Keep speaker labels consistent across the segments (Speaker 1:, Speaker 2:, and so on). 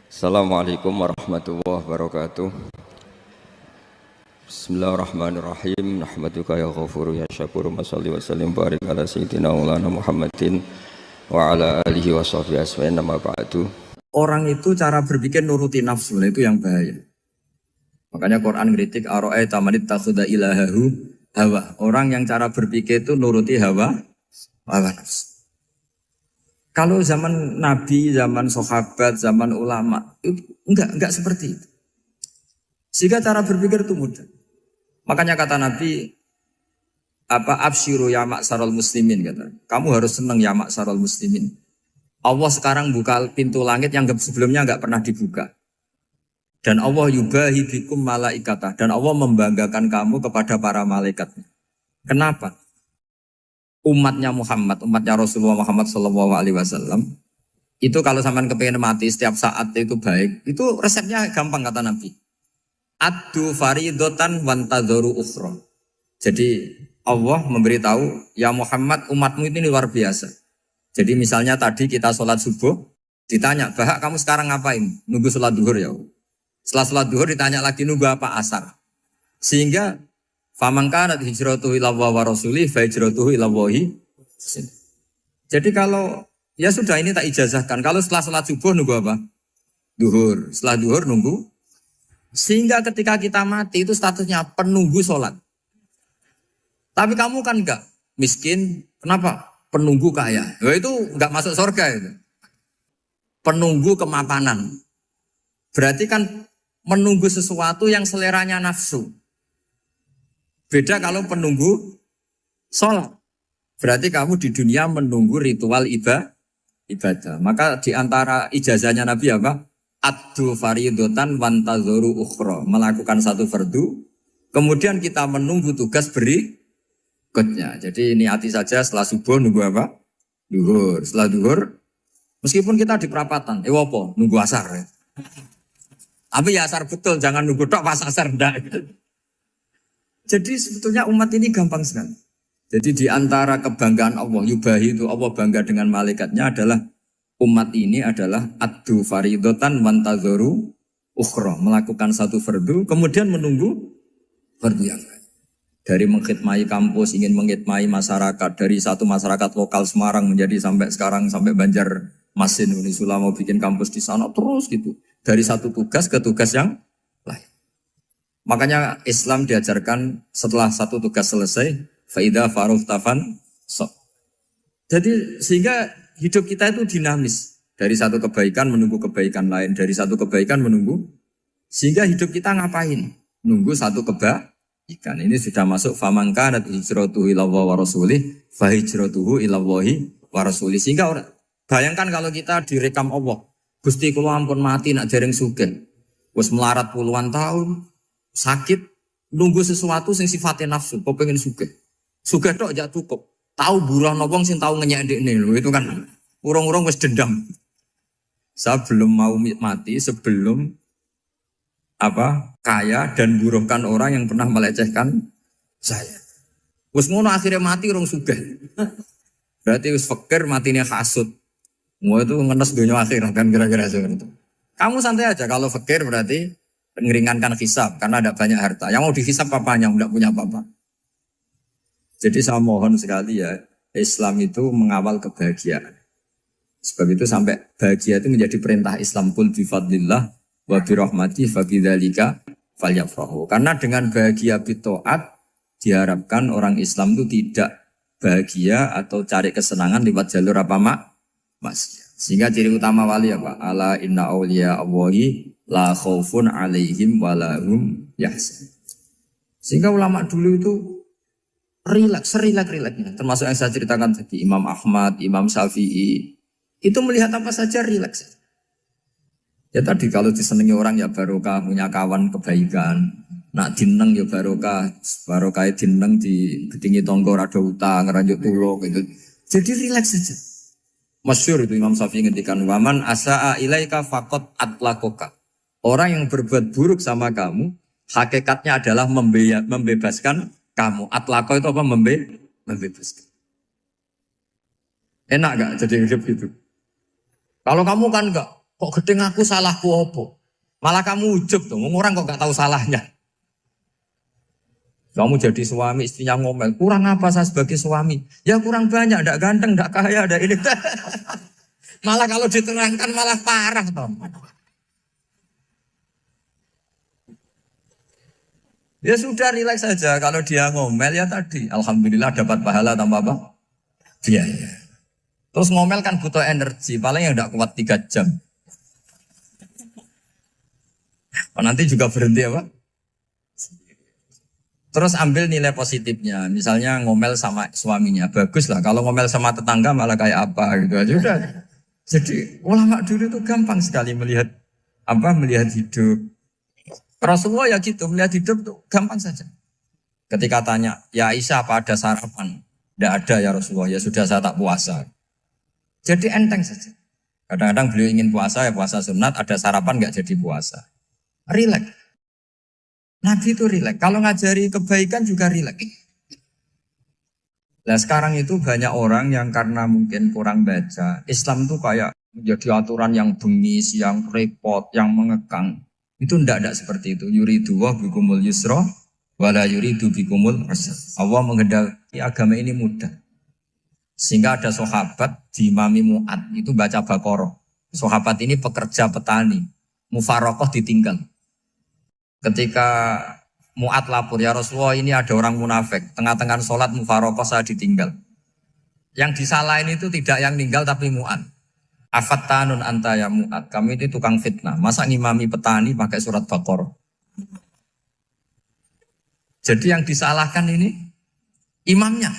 Speaker 1: Assalamualaikum warahmatullahi wabarakatuh. Bismillahirrahmanirrahim. Nahmaduka ya ghafuru ya syakuru. Masalli wa sallim barik ala sayyidina maulana Muhammadin wa ala alihi wa sahbihi asma'in nama ba'du.
Speaker 2: Orang itu cara berpikir nuruti nafsu, itu yang bahaya. Makanya Quran kritik ara'aita man ittakhadha ilahahu hawa. Orang yang cara berpikir itu nuruti hawa nafsu. Kalau zaman Nabi, zaman sahabat, zaman ulama, itu enggak seperti itu. Sehingga cara berpikir itu mudah. Makanya kata Nabi, absyiru ya ma'syaral muslimin, kata. Kamu harus senang ya ma'syaral muslimin. Allah sekarang buka pintu langit yang sebelumnya enggak pernah dibuka. Dan Allah yubahi bikum malaikatah. Dan Allah membanggakan kamu kepada para malaikatnya. Kenapa? Umatnya Muhammad, umatnya Rasulullah Muhammad SAW, itu kalau sampean kepengen mati setiap saat itu baik, itu resepnya gampang kata Nabi. Addu faridotan wantadzoru ukhra. Jadi Allah memberitahu, ya Muhammad, umatmu ini luar biasa. Jadi misalnya tadi kita sholat subuh, ditanya, Bahak kamu sekarang ngapain? Nunggu sholat duhur ya. Setelah sholat duhur ditanya lagi nunggu apa asar. Sehingga faman kanat hijratuhu ila wa rasulih fa hijratuhu ila wahi. Jadi kalau ya sudah ini tak ijazahkan. Kalau setelah salat subuh nunggu apa? Duhur. Setelah duhur nunggu. Sehingga ketika kita mati itu statusnya penunggu sholat. Tapi kamu kan enggak miskin. Kenapa? Penunggu kaya. Ya itu enggak masuk surga itu. Penunggu kemapanan. Berarti kan menunggu sesuatu yang seleranya nafsu. Beda kalau penunggu sholat. Berarti kamu di dunia menunggu ritual ibadah. Maka di antara ijazahnya Nabi apa? Addu faridotan wantadzoru ukhra. Melakukan satu fardu. Kemudian kita menunggu tugas berikutnya. Jadi niati saja setelah subuh nunggu apa? Duhur. Setelah duhur, meskipun kita di perapatan. Apa? Nunggu asar. Ya. Tapi ya asar betul. Jangan nunggu tok pas asar. Enggak. Jadi sebetulnya umat ini gampang sekali. Jadi di antara kebanggaan Allah, yubahi itu Allah bangga dengan malaikatnya adalah umat ini adalah addu faridotan wantadzoru ukhra. Melakukan satu fardu, kemudian menunggu fardu yang lain. Dari mengkhidmati kampus, ingin mengkhidmati masyarakat. Dari satu masyarakat lokal Semarang menjadi sampai sekarang, sampai Banjarmasin. Unisula mau bikin kampus di sana, terus gitu. Dari satu tugas ke tugas yang lain. Makanya Islam diajarkan setelah satu tugas selesai, faida faruq tafan sok. Jadi sehingga hidup kita itu dinamis. Dari satu kebaikan menunggu kebaikan lain, dari satu kebaikan menunggu. Sehingga hidup kita ngapain? Nunggu satu kebaikan. Ini sudah masuk faman kanat hijratuhu ila wa rasulih, fa hijratuhu ila wahi wa rasulih. Sehingga bayangkan kalau kita direkam Allah. Gusti kula ampun mati nak dereng sugih. Wis melarat puluhan tahun. Sakit, nunggu sesuatu sing sifatnya nafsu, kok pengen sugih. Sugih tok aja cukup. Tahu buruh wong sing tahu ngenyek ndekne lho, itu kan urung-urung wis dendam. Saya belum mau mati sebelum kaya dan buruhkan orang yang pernah melecehkan saya. Wis ngono akhirnya mati urung sugih. Berarti wis fakir matine hasud. Mau itu ngenes dunia akhirat kan kira-kira seperti itu. Kamu santai aja kalau fakir berarti meringankan hisab karena ada banyak harta. Yang mau dihisab papanya, enggak punya apa-apa. Jadi saya mohon sekali ya, Islam itu mengawal kebahagiaan. Sebab itu sampai bahagia itu menjadi perintah Islam, qul bi fadlillah wa bi rahmati fa bidzalika falyafrahu. Karena dengan bahagia bi taat diharapkan orang Islam itu tidak bahagia atau cari kesenangan lewat jalur maksiat. Sehingga ciri utama wali apa? Ala inna awliya Allahi la khaufun alaihim walahum yahzan. Sehingga ulama dulu itu rileks-rileksnya. Termasuk yang saya ceritakan tadi, Imam Ahmad, Imam Syafi'i. Itu melihat apa saja rileks. Ya tadi kalau disenangi orang ya barokah, punya kawan kebaikan. Nak dineng ya barokah dineng di gedingi tonggo rada utang, ngeranjuk tulung gitu. Jadi rileks saja. Masyhur itu Imam Syafi'i ngendikan waman asaa ilaika faqat atlakoka. Orang yang berbuat buruk sama kamu, hakikatnya adalah membebaskan kamu. Atlako itu apa? Membebaskan. Enak gak jadi hidup itu? Kalau kamu kan enggak, Kok gede ngaku salahku opo? Malah kamu ujub tuh, orang kok gak tahu salahnya. Kamu jadi suami, istrinya ngomel, kurang apa saya sebagai suami? Ya kurang banyak, ndak ganteng, ndak kaya, ndak ini. Malah kalau diterangkan malah parah toh. Ya sudah rileks saja, kalau dia ngomel ya tadi, alhamdulillah dapat pahala tanpa apa? Biaya. Terus ngomel kan butuh energi, paling yang ndak kuat 3 jam. Nanti juga berhenti apa? Terus ambil nilai positifnya, misalnya ngomel sama suaminya, bagus lah. Kalau ngomel sama tetangga malah kayak apa gitu aja udah. Jadi ulama dulu itu gampang sekali melihat melihat hidup. Rasulullah ya gitu, melihat hidup tuh gampang saja. Ketika tanya, ya Aisyah apa ada sarapan? Tidak ada ya Rasulullah, ya sudah saya tak puasa. Jadi enteng saja. Kadang-kadang beliau ingin puasa ya puasa sunat, ada sarapan nggak jadi puasa. Rileks. Nabi itu rileks. Kalau ngajari kebaikan juga rileks. Nah sekarang itu banyak orang yang karena mungkin kurang baca. Islam itu kayak menjadi aturan yang bengis, yang repot, yang mengekang. Itu tidak seperti itu. Yuridu wa bikumul yusra wala yuridu bikumul usra. Allah menghendaki agama ini mudah. Sehingga ada sahabat di Imami Mu'ad itu baca Baqarah. Sahabat ini pekerja petani. Mufarokoh ditinggal. Ketika Mu'ad lapor, ya Rasulullah ini ada orang munafik. Tengah-tengah sholat mufarokoh saya ditinggal. Yang disalahin itu tidak yang ninggal tapi Mu'ad. Afattanun anta ya Mu'ad. Kamu itu tukang fitnah. Masa ngimami petani pakai surat Baqarah? Jadi yang disalahkan ini imamnya.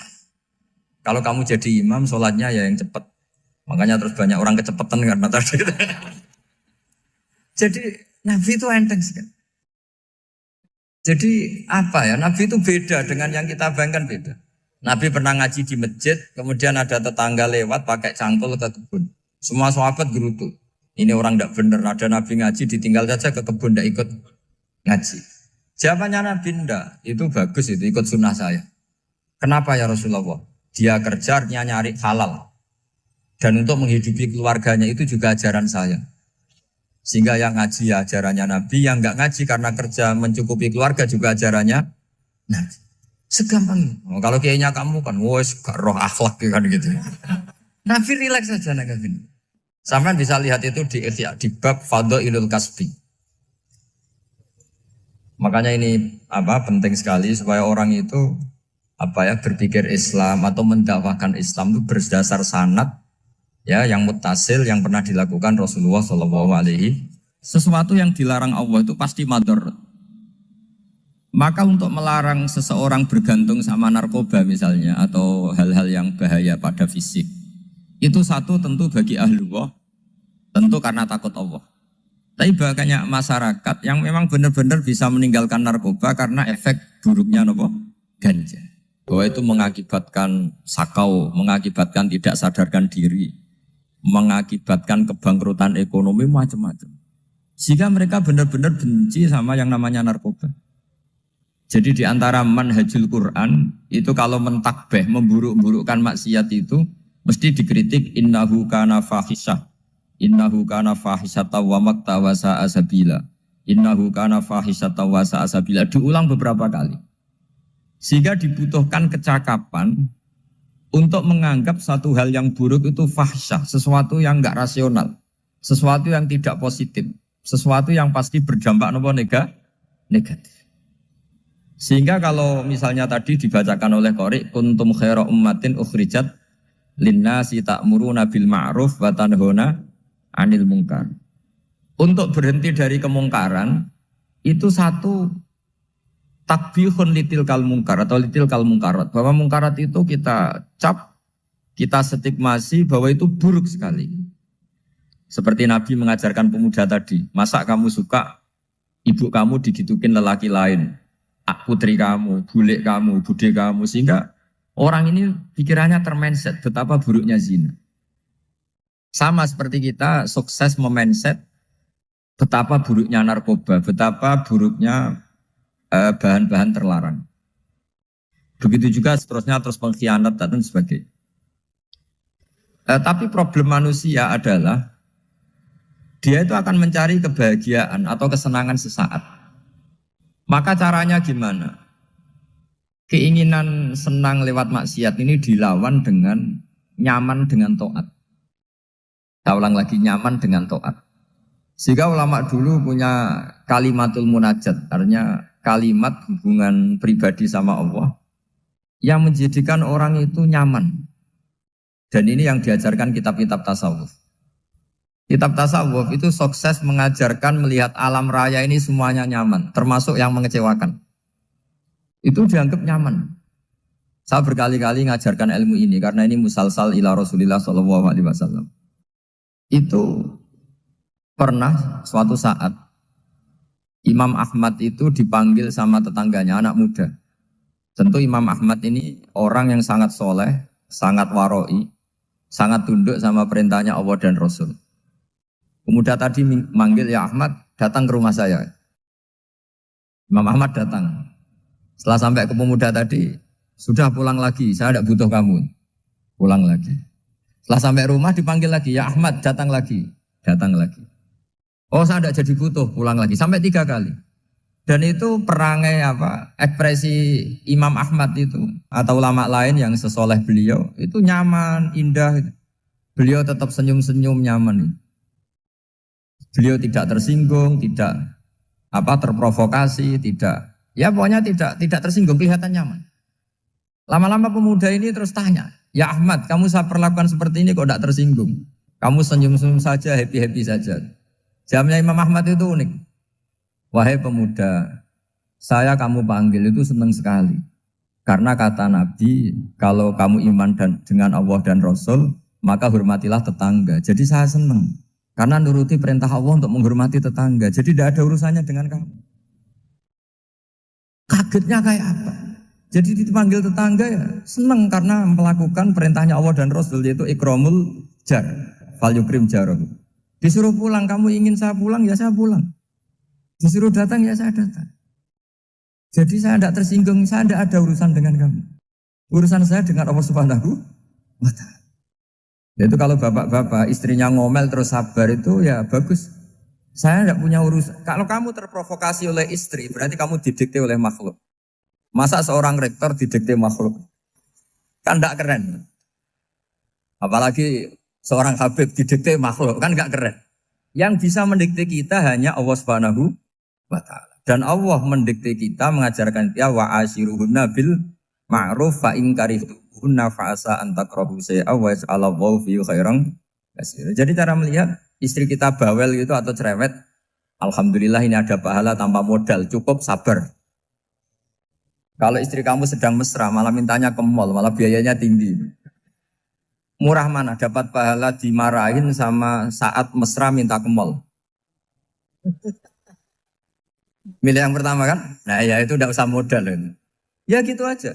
Speaker 2: Kalau kamu jadi imam, sholatnya ya yang cepat. Makanya terus banyak orang kecepatan karena tadi. Jadi Nabi itu enteng sekali. Jadi apa ya, Nabi itu beda dengan yang kita bayangkan beda. Nabi pernah ngaji di masjid, kemudian ada tetangga lewat pakai cangkul ke kebun. Semua sahabat gerutu. Ini orang tidak benar, ada Nabi ngaji ditinggal saja ke kebun, tidak ikut ngaji. Jawabannya Nabi tidak, itu bagus itu ikut sunnah saya. Kenapa ya Rasulullah? Dia kerjanya nyari halal. Dan untuk menghidupi keluarganya itu juga ajaran saya. Sehingga yang ngaji ya ajarannya Nabi, yang enggak ngaji karena kerja mencukupi keluarga juga ajarannya Nabi. Segampang itu. Oh, kalau kayaknya kamu kan, wes gak roh akhlak kan gitu. Nabi rileks saja Nabi. Sampai bisa lihat itu di bab Fadhailul Kasbi. Makanya ini penting sekali supaya orang itu berpikir Islam atau mendakwahkan Islam itu berdasar sanad. Ya, yang mutasil yang pernah dilakukan Rasulullah SAW. Sesuatu yang dilarang Allah itu pasti mador. Maka untuk melarang seseorang bergantung sama narkoba misalnya atau hal-hal yang bahaya pada fisik, itu satu tentu bagi ahlullah, tentu karena takut Allah. Tapi banyak masyarakat yang memang benar-benar bisa meninggalkan narkoba karena efek buruknya ganja. Bahwa itu mengakibatkan sakau, mengakibatkan tidak sadarkan diri, mengakibatkan kebangkrutan ekonomi macam-macam. Sehingga mereka benar-benar benci sama yang namanya narkoba. Jadi di antara manhajul Quran itu kalau mentakbih, memburuk-burukkan maksiat itu mesti dikritik innahu kana fahisyah. Innahu kana fahisyata wa maqta wa sa'a sabila. Innahu kana fahisyata wa sa'a sabila. Diulang beberapa kali. Sehingga dibutuhkan kecakapan untuk menganggap satu hal yang buruk itu fahsyah, sesuatu yang enggak rasional, sesuatu yang tidak positif, sesuatu yang pasti berdampak negatif. Sehingga kalau misalnya tadi dibacakan oleh Qori, kuntum khaira ummatin ukhrijat linnasi ta'muruna bil ma'ruf wa tanhauna 'anil munkar. Untuk berhenti dari kemungkaran itu satu takbihun litil kal mungkar atau litil kal mungkarat, bahwa mungkarat itu kita cap, kita stigmasi bahwa itu buruk sekali. Seperti Nabi mengajarkan pemuda tadi, masa kamu suka ibu kamu digitukin lelaki lain, putri kamu, bule kamu, bude kamu, sehingga orang ini pikirannya termindset betapa buruknya zina. Sama seperti kita sukses memindset betapa buruknya narkoba, betapa buruknya bahan-bahan terlarang. Begitu juga seterusnya terus pengkhianat dan sebagainya. Tapi problem manusia adalah Dia itu akan mencari kebahagiaan atau kesenangan sesaat. Maka caranya gimana? Keinginan senang lewat maksiat ini dilawan dengan nyaman dengan taat. Saya ulang lagi, nyaman dengan taat. Sehingga ulama dulu punya kalimatul munajat, artinya kalimat hubungan pribadi sama Allah yang menjadikan orang itu nyaman. Dan ini yang diajarkan kitab-kitab tasawuf. Kitab tasawuf itu sukses mengajarkan melihat alam raya ini semuanya nyaman, termasuk yang mengecewakan. Itu dianggap nyaman. Saya berkali-kali mengajarkan ilmu ini karena ini musalsal ila Rasulillah SAW. Itu pernah suatu saat Imam Ahmad itu dipanggil sama tetangganya, anak muda. Tentu Imam Ahmad ini orang yang sangat soleh, sangat waroi, sangat tunduk sama perintahnya Allah dan Rasul. Pemuda tadi manggil, ya Ahmad, datang ke rumah saya. Imam Ahmad datang. Setelah sampai ke pemuda tadi, sudah pulang lagi, saya tidak butuh kamu. Pulang lagi. Setelah sampai rumah dipanggil lagi, ya Ahmad, datang lagi. Datang lagi. Oh, saya tidak jadi butuh, pulang lagi. Sampai 3 kali. Dan itu perangai ekspresi Imam Ahmad itu, atau ulama lain yang sesoleh beliau, itu nyaman, indah. Beliau tetap senyum-senyum, nyaman. Beliau tidak tersinggung, tidak terprovokasi, pokoknya tidak tersinggung, kelihatan nyaman. Lama-lama pemuda ini terus tanya, ya Ahmad, kamu saya perlakukan seperti ini kok tidak tersinggung? Kamu senyum-senyum saja, happy-happy saja. Jawabnya Imam Ahmad itu unik. Wahai pemuda, saya kamu panggil itu senang sekali. Karena kata Nabi, kalau kamu iman dengan Allah dan Rasul, maka hormatilah tetangga. Jadi saya senang. Karena nuruti perintah Allah untuk menghormati tetangga. Jadi tidak ada urusannya dengan kamu. Kagetnya kayak apa? Jadi dipanggil tetangga ya senang karena melakukan perintahnya Allah dan Rasul, yaitu ikramul jar, fal yukrim jaroh. Disuruh pulang, kamu ingin saya pulang, ya saya pulang. Disuruh datang, ya saya datang. Jadi saya tidak tersinggung, saya tidak ada urusan dengan kamu. Urusan saya dengan Allah Subhanahu wa Ta'ala. Itu kalau bapak-bapak istrinya ngomel terus sabar itu ya bagus. Saya tidak punya urusan. Kalau kamu terprovokasi oleh istri, berarti kamu didikte oleh makhluk. Masa seorang rektor didikte makhluk? Kan tidak keren. Apalagi seorang habib didikte makhluk, kan tidak keren. Yang bisa mendikte kita hanya Allah Subhanahu wa Ta'ala. Dan Allah mendikte kita, mengajarkan kita wa ashiruhunna bil ma'ruf fa in karihtunna fa asa an takrahu shay'a wa yaj'alallahu fi khairan katsira. Jadi cara melihat istri kita bawel gitu atau cerewet, alhamdulillah ini ada pahala tanpa modal, cukup sabar. Kalau istri kamu sedang mesra, malah mintanya ke mall, malah biayanya tinggi. Murah mana dapat pahala dimarahin sama saat mesra minta ke mall? Milih yang pertama kan? Nah ya itu tidak usah modal. Ya gitu aja.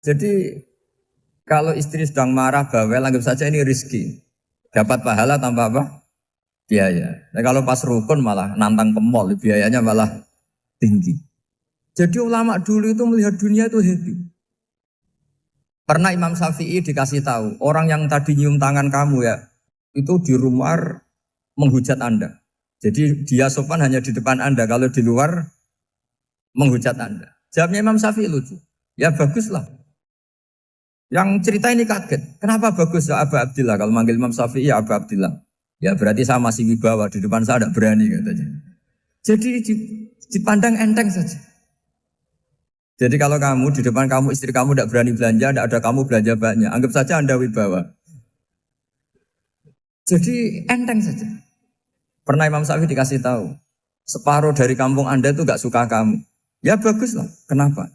Speaker 2: Jadi kalau istri sedang marah, bawel, anggap saja ini rezeki. Dapat pahala tanpa apa? Biaya. Nah kalau pas rukun malah nantang ke mall, biayanya malah tinggi. Jadi ulama dulu itu melihat dunia itu happy. Pernah Imam Syafi'i dikasih tahu, orang yang tadi nyium tangan kamu ya, itu di rumah menghujat Anda. Jadi dia sopan hanya di depan Anda, kalau di luar menghujat Anda. Jawabnya Imam Syafi'i lucu. Ya baguslah. Yang cerita ini kaget. Kenapa bagus ya Aba Abdillah? Kalau manggil Imam Syafi'i ya Aba Abdillah. Ya berarti saya masih wibawa, di depan saya tidak berani katanya. Jadi dipandang enteng saja. Jadi kalau kamu di depan kamu istri kamu tidak berani belanja, tidak ada kamu belanja banyak, anggap saja Anda wibawa. Jadi enteng saja. Pernah Imam Syafi'i dikasih tahu, separuh dari kampung Anda itu gak suka kamu. Ya bagus lah. Kenapa?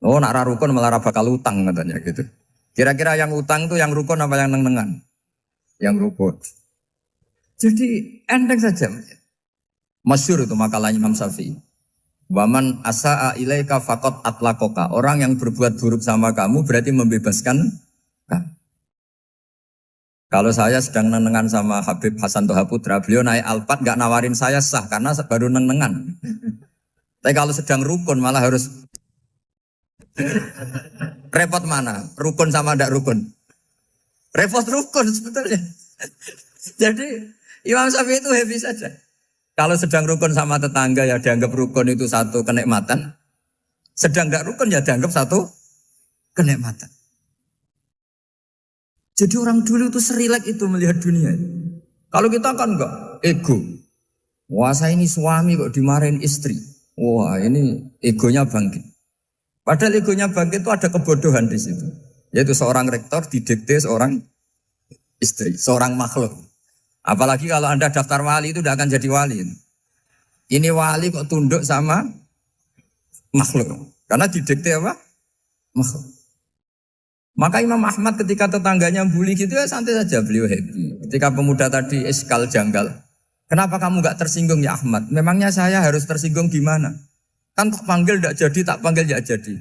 Speaker 2: Oh nak rukun malah bakal utang katanya gitu. Kira-kira yang utang itu yang rukun apa yang neng-nengan? Yang rukun. Jadi enteng saja. Masyhur itu makalahnya Imam Syafi'i. Waman asa'a ilaika faqad atlaqaka. Orang yang berbuat buruk sama kamu berarti membebaskan kamu. Kalau saya sedang nenengan sama Habib Hasan Toha Putra, beliau naik Alphard gak nawarin saya sah karena baru nenengan. Tapi kalau sedang rukun malah harus repot mana? Rukun sama ndak rukun? Repot rukun sebetulnya. Jadi Imam Syafi'i itu happy saja. Kalau sedang rukun sama tetangga ya dianggap rukun itu satu kenikmatan. Sedang tidak rukun ya dianggap satu kenikmatan. Jadi orang dulu itu serilek itu melihat dunia. Kalau kita kan enggak, ego. Wah saya ini suami kok dimarahin istri. Wah ini egonya bangkit. Padahal egonya bangkit itu ada kebodohan di situ. Yaitu seorang rektor didikte seorang istri, seorang makhluk. Apalagi kalau Anda daftar wali itu tidak akan jadi wali. Ini wali kok tunduk sama makhluk. Karena didikte apa? Makhluk. Maka Imam Ahmad ketika tetangganya bully gitu ya santai saja, beliau happy. Ketika pemuda tadi iskal janggal, kenapa kamu gak tersinggung ya Ahmad? Memangnya saya harus tersinggung gimana? Kan tak panggil tidak jadi, tak panggil tidak jadi.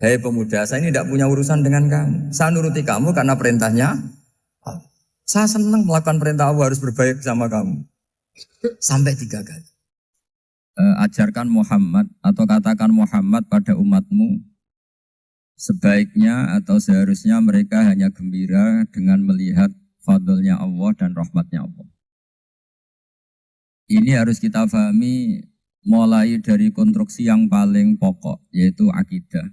Speaker 2: Hei pemuda, saya ini tidak punya urusan dengan kamu. Saya nuruti kamu karena perintahnya. Saya senang melakukan perintah Allah, harus berbaik sama kamu. Sampai 3 kali. Ajarkan Muhammad atau katakan Muhammad pada umatmu. Sebaiknya atau seharusnya mereka hanya gembira dengan melihat fadlnya Allah dan rahmatnya Allah. Ini harus kita pahami mulai dari konstruksi yang paling pokok, yaitu akidah.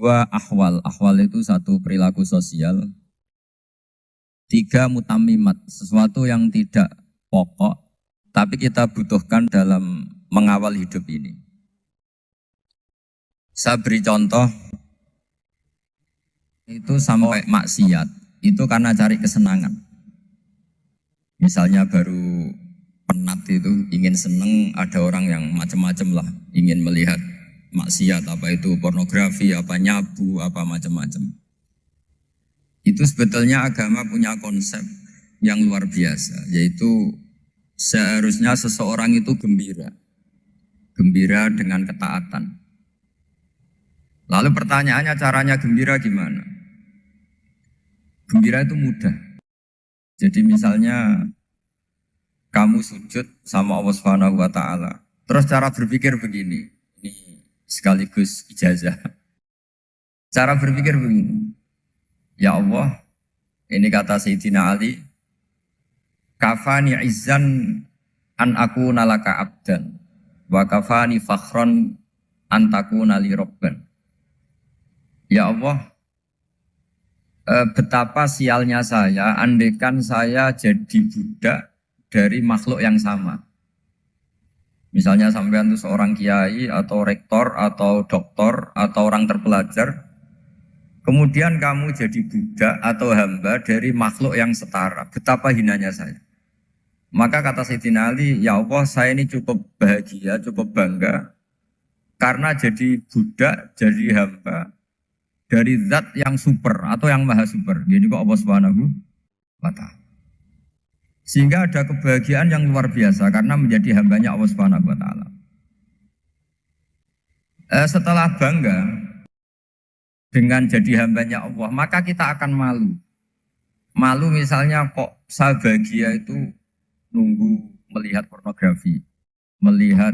Speaker 2: 2 ahwal. Ahwal itu 1 perilaku sosial. 3 mutamimat, sesuatu yang tidak pokok, tapi kita butuhkan dalam mengawal hidup ini. Saya beri contoh, itu sampai maksiat, itu karena cari kesenangan. Misalnya baru penat itu, ingin seneng, ada orang yang macam-macam lah, ingin melihat maksiat, apa itu pornografi, apa nyabu, apa macam-macam. Itu sebetulnya agama punya konsep yang luar biasa, yaitu seharusnya seseorang itu gembira. Gembira dengan ketaatan. Lalu pertanyaannya caranya gembira gimana? Gembira itu mudah. Jadi misalnya kamu sujud sama Allah Subhanahu wa taala. Terus cara berpikir begini. Ini sekaligus ijazah. Cara berpikir begini. Ya Allah, ini kata Sayyidina Ali, kafani izzan an aku nalaka abdan wa kafani fakhron an takuna li robban. Ya Allah, betapa sialnya saya andaikan saya jadi budak dari makhluk yang sama. Misalnya sampean itu seorang kiai atau rektor atau doktor atau orang terpelajar, kemudian kamu jadi budak atau hamba dari makhluk yang setara. Betapa hinanya saya. Maka kata Sayyidina Ali, ya Allah saya ini cukup bahagia, cukup bangga karena jadi budak, jadi hamba dari zat yang super atau yang maha super. Jadi kok Allah Subhanahu wa ta'ala. Sehingga ada kebahagiaan yang luar biasa karena menjadi hambanya Allah Subhanahu wa ta'ala. Setelah bangga dengan jadi hambanya Allah, maka kita akan malu. Malu misalnya kok saya bahagia itu nunggu melihat pornografi, melihat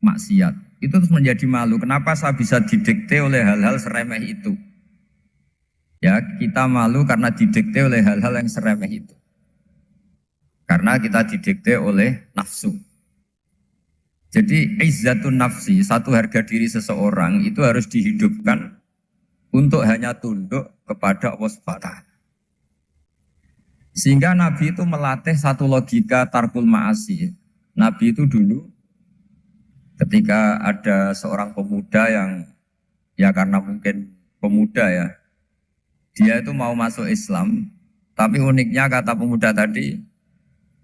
Speaker 2: maksiat. Itu terus menjadi malu. Kenapa saya bisa didikte oleh hal-hal seremeh itu? Ya, kita malu karena didikte oleh hal-hal yang seremeh itu. Karena kita didikte oleh nafsu. Jadi izzatun nafsi, satu harga diri seseorang itu harus dihidupkan untuk hanya tunduk kepada Allah SWT. Sehingga Nabi itu melatih satu logika tarkul ma'asi. Nabi itu dulu ketika ada seorang pemuda yang ya karena mungkin pemuda ya, dia itu mau masuk Islam, tapi uniknya kata pemuda tadi,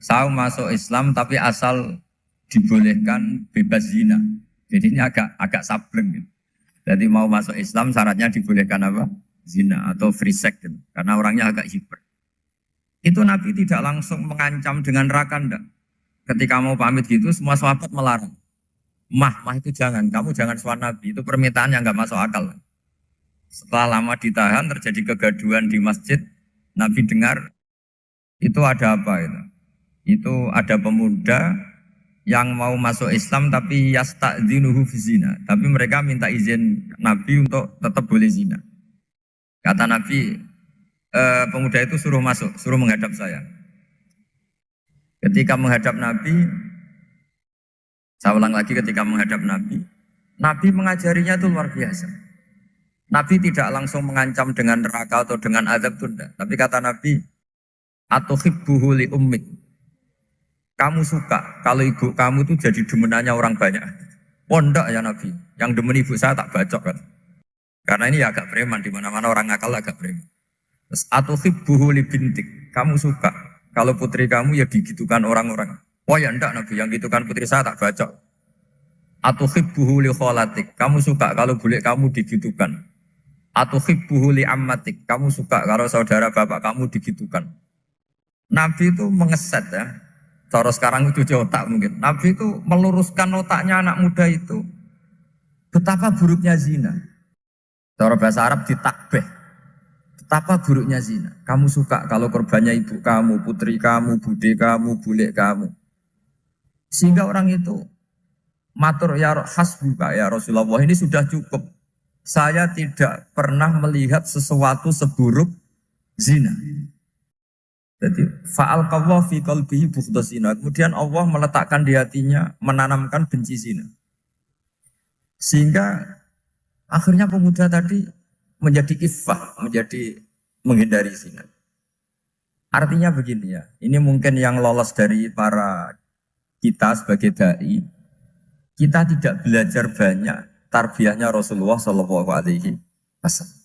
Speaker 2: saya masuk Islam tapi asal dibolehkan bebas zina. Jadi ini agak sableng gitu. Jadi mau masuk Islam syaratnya dibolehkan apa? Zina atau free sex gitu. Karena orangnya agak hiper. Itu Nabi tidak langsung mengancam dengan neraka enggak. Ketika mau pamit gitu semua sahabat melarang. Mah itu jangan, kamu jangan sowan Nabi, itu permintaan yang nggak masuk akal. Setelah lama ditahan, terjadi kegaduhan di masjid, Nabi dengar, itu ada apa itu? Itu ada pemuda yang mau masuk Islam tapi yasta'dzinuhu fi zina. Tapi mereka minta izin Nabi untuk tetap boleh zina. Kata Nabi, pemuda itu suruh masuk, suruh menghadap saya. Ketika menghadap Nabi, saya ulang lagi ketika menghadap Nabi, Nabi mengajarinya itu luar biasa. Nabi tidak langsung mengancam dengan neraka atau dengan azab itu enggak. Tapi kata Nabi, atuhibbuhu li ummik. Kamu suka kalau ibu kamu itu jadi demenannya orang banyak. Oh enggak ya Nabi, yang demen ibu saya tak bacok kan. Karena ini ya agak preman, di mana-mana orang nakal agak preman. Terus atuhibbuhu li bintik. Kamu suka kalau putri kamu ya digitukan orang-orang. Oh ya enggak Nabi, yang gitukan putri saya tak bacok. Atuhibbuhu li kholatik. Kamu suka kalau bule kamu digitukan. Atuhibbuhu li ammatik. Kamu suka kalau saudara bapak kamu digitukan. Nabi itu mengeset ya. Cara sekarang itu cuci otak mungkin. Nabi itu meluruskan otaknya anak muda itu. Betapa buruknya zina. Cara bahasa Arab ditakbih. Betapa buruknya zina. Kamu suka kalau korbannya ibu kamu, putri kamu, bude kamu, bule kamu. Sehingga orang itu matur ya hasbuka ya Rasulullah, ini sudah cukup. Saya tidak pernah melihat sesuatu seburuk zina. Jadi fa'al qawwa fi qalbihi bughdha zina. Kemudian Allah meletakkan di hatinya, menanamkan benci zina. Sehingga akhirnya pemuda tadi menjadi iffah, menjadi menghindari zina. Artinya begini ya, ini mungkin yang lolos dari para kita sebagai dai, kita tidak belajar banyak tarbiyahnya Rasulullah Shallallahu Alaihi Wasallam.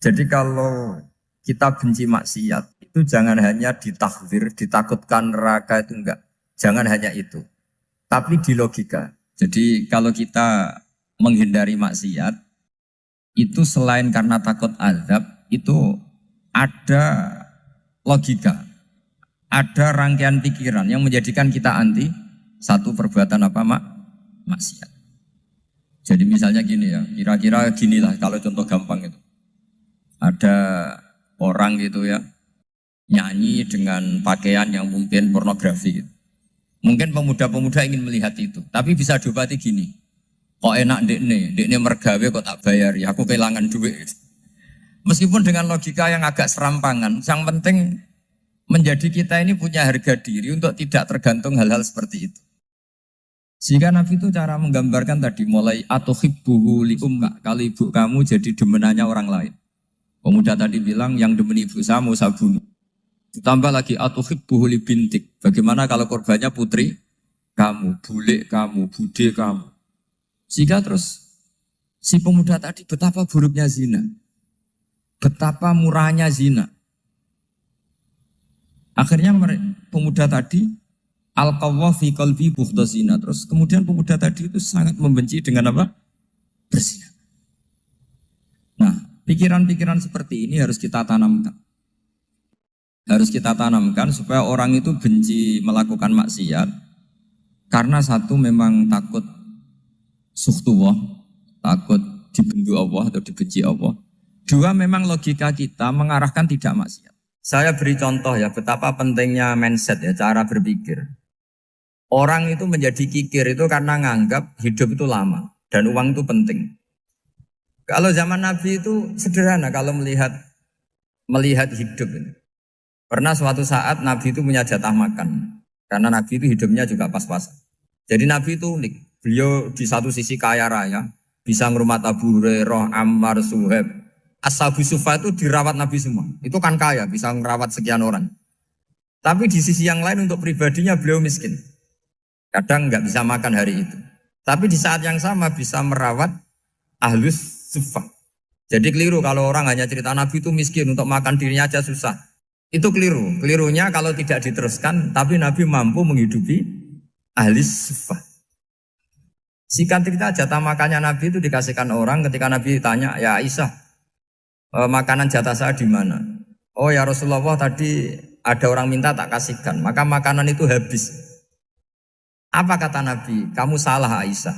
Speaker 2: Jadi kalau kita benci maksiat, itu jangan hanya ditakhzir, ditakutkan neraka itu enggak. Jangan hanya itu. Tapi di logika. Jadi kalau kita menghindari maksiat, itu selain karena takut azab, itu ada logika. Ada rangkaian pikiran yang menjadikan kita anti satu perbuatan apa maksiat. Jadi misalnya gini ya, kira-kira ginilah kalau contoh gampang itu. Ada orang gitu ya, nyanyi dengan pakaian yang mungkin pornografi gitu. Mungkin pemuda-pemuda ingin melihat itu, tapi bisa diobati gini. Kok enak dekne mergawe kok tak bayar ya, aku kehilangan duit. Meskipun dengan logika yang agak serampangan, yang penting menjadi kita ini punya harga diri untuk tidak tergantung hal-hal seperti itu. Sehingga Nabi itu cara menggambarkan tadi mulai atuhibbuhu li ummik, kalau ibu kamu jadi demenannya orang lain. Pemuda tadi bilang yang demen ibu saya mau saya bunuh. Ditambah lagi atuhibbuhu li bintik. Bagaimana kalau korbannya putri kamu, bule kamu, bude kamu. Sehingga terus si pemuda tadi betapa buruknya zina. Betapa murahnya zina. Akhirnya pemuda tadi al-qawwa fi qalbi bughdha zina. Terus kemudian pemuda tadi itu sangat membenci dengan apa? Berzina. Nah, pikiran-pikiran seperti ini harus kita tanamkan. Harus kita tanamkan supaya orang itu benci melakukan maksiat. Karena satu memang takut suhtullah, takut dibendu Allah atau dibenci Allah. Dua memang logika kita mengarahkan tidak maksiat. Saya beri contoh ya betapa pentingnya mindset ya, cara berpikir. Orang itu menjadi kikir itu karena nganggap hidup itu lama dan uang itu penting. Kalau zaman Nabi itu sederhana kalau melihat hidup ini. Pernah suatu saat Nabi itu punya jatah makan. Karena Nabi itu hidupnya juga pas-pasan. Jadi Nabi itu unik. Beliau di satu sisi kaya raya. Bisa ngurmat Abu Hurairah, Ammar, Suhaib. Ashabu Suffa itu dirawat Nabi semua. Itu kan kaya, bisa ngerawat sekian orang. Tapi di sisi yang lain untuk pribadinya beliau miskin. Kadang nggak bisa makan hari itu. Tapi di saat yang sama bisa merawat Ahlus Suffa. Jadi keliru kalau orang hanya cerita Nabi itu miskin, untuk makan dirinya aja susah. Itu keliru. Kelirunya kalau tidak diteruskan, tapi Nabi mampu menghidupi ahli suffah. Singkat cerita jatah makannya Nabi itu dikasihkan orang ketika Nabi tanya, ya Aisyah, makanan jatah saya di mana? Oh ya Rasulullah tadi ada orang minta tak kasihkan, maka makanan itu habis. Apa kata Nabi? Kamu salah Aisyah.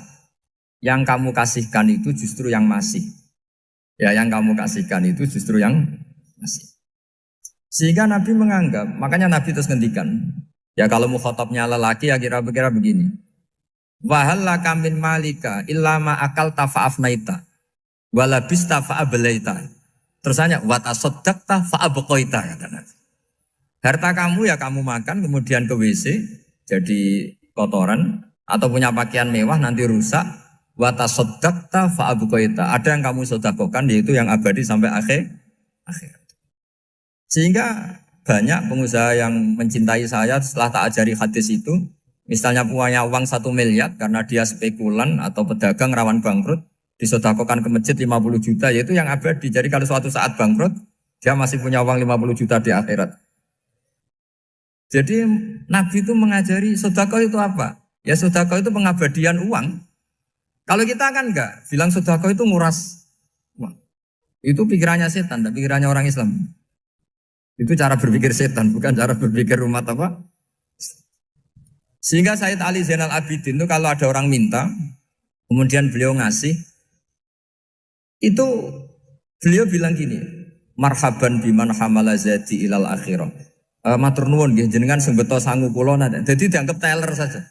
Speaker 2: Yang kamu kasihkan itu justru yang masih. Ya yang kamu kasihkan itu justru yang masih. Sehingga Nabi menganggap, makanya Nabi terus ngendikan, ya kalau mukhatabnya lelaki ya kira-kira begini. Wahal laka min malika illa ma akal tafa'afnaita walabista fa'ablaita. Terus hanya wa tasaddaqta fa'abqaita kata Nabi. Harta kamu ya kamu makan, kemudian ke WC, jadi kotoran, atau punya pakaian mewah nanti rusak. Wa tasaddaqta fa abqaita. Ada yang kamu sedekahkan, yaitu yang abadi sampai akhir. Sehingga banyak pengusaha yang mencintai saya setelah tak ajari hadis itu, misalnya punya uang 1 miliar karena dia spekulan atau pedagang rawan bangkrut, disedekahkan ke masjid 50 juta, yaitu yang abadi. Jadi kalau suatu saat bangkrut, dia masih punya uang 50 juta di akhirat. Jadi Nabi itu mengajari sedekah itu apa? Ya sedekah itu pengabadian uang. Kalau kita kan enggak, bilang sedekah itu nguras uang. Itu pikirannya setan, dan pikirannya orang Islam. Itu cara berpikir setan, bukan cara berpikir umat apa? Sehingga Sayyid Ali Zainal Abidin itu kalau ada orang minta, kemudian beliau ngasih, itu beliau bilang gini, marhaban biman hamala zati ilal akhirah. Matur nuwun nggih jenengan sing beto sangu kula nate. Jadi dianggap teller saja.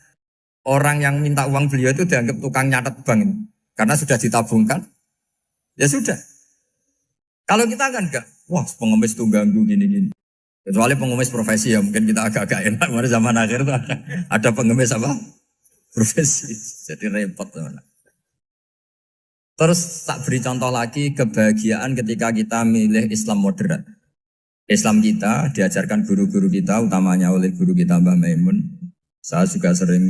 Speaker 2: Orang yang minta uang beliau itu dianggap tukang nyatet bank. Karena sudah ditabungkan. Ya sudah. Kalau kita kan enggak, wah pengemis tuh ganggu gini-gini. Kecuali pengemis profesi ya mungkin kita agak-agak enak. Pada zaman akhir itu ada pengemis apa? Profesi. Jadi repot teman. Terus tak beri contoh lagi kebahagiaan ketika kita milih Islam moderat. Islam kita diajarkan guru-guru kita, utamanya oleh guru kita Mbah Maimun. Saya juga sering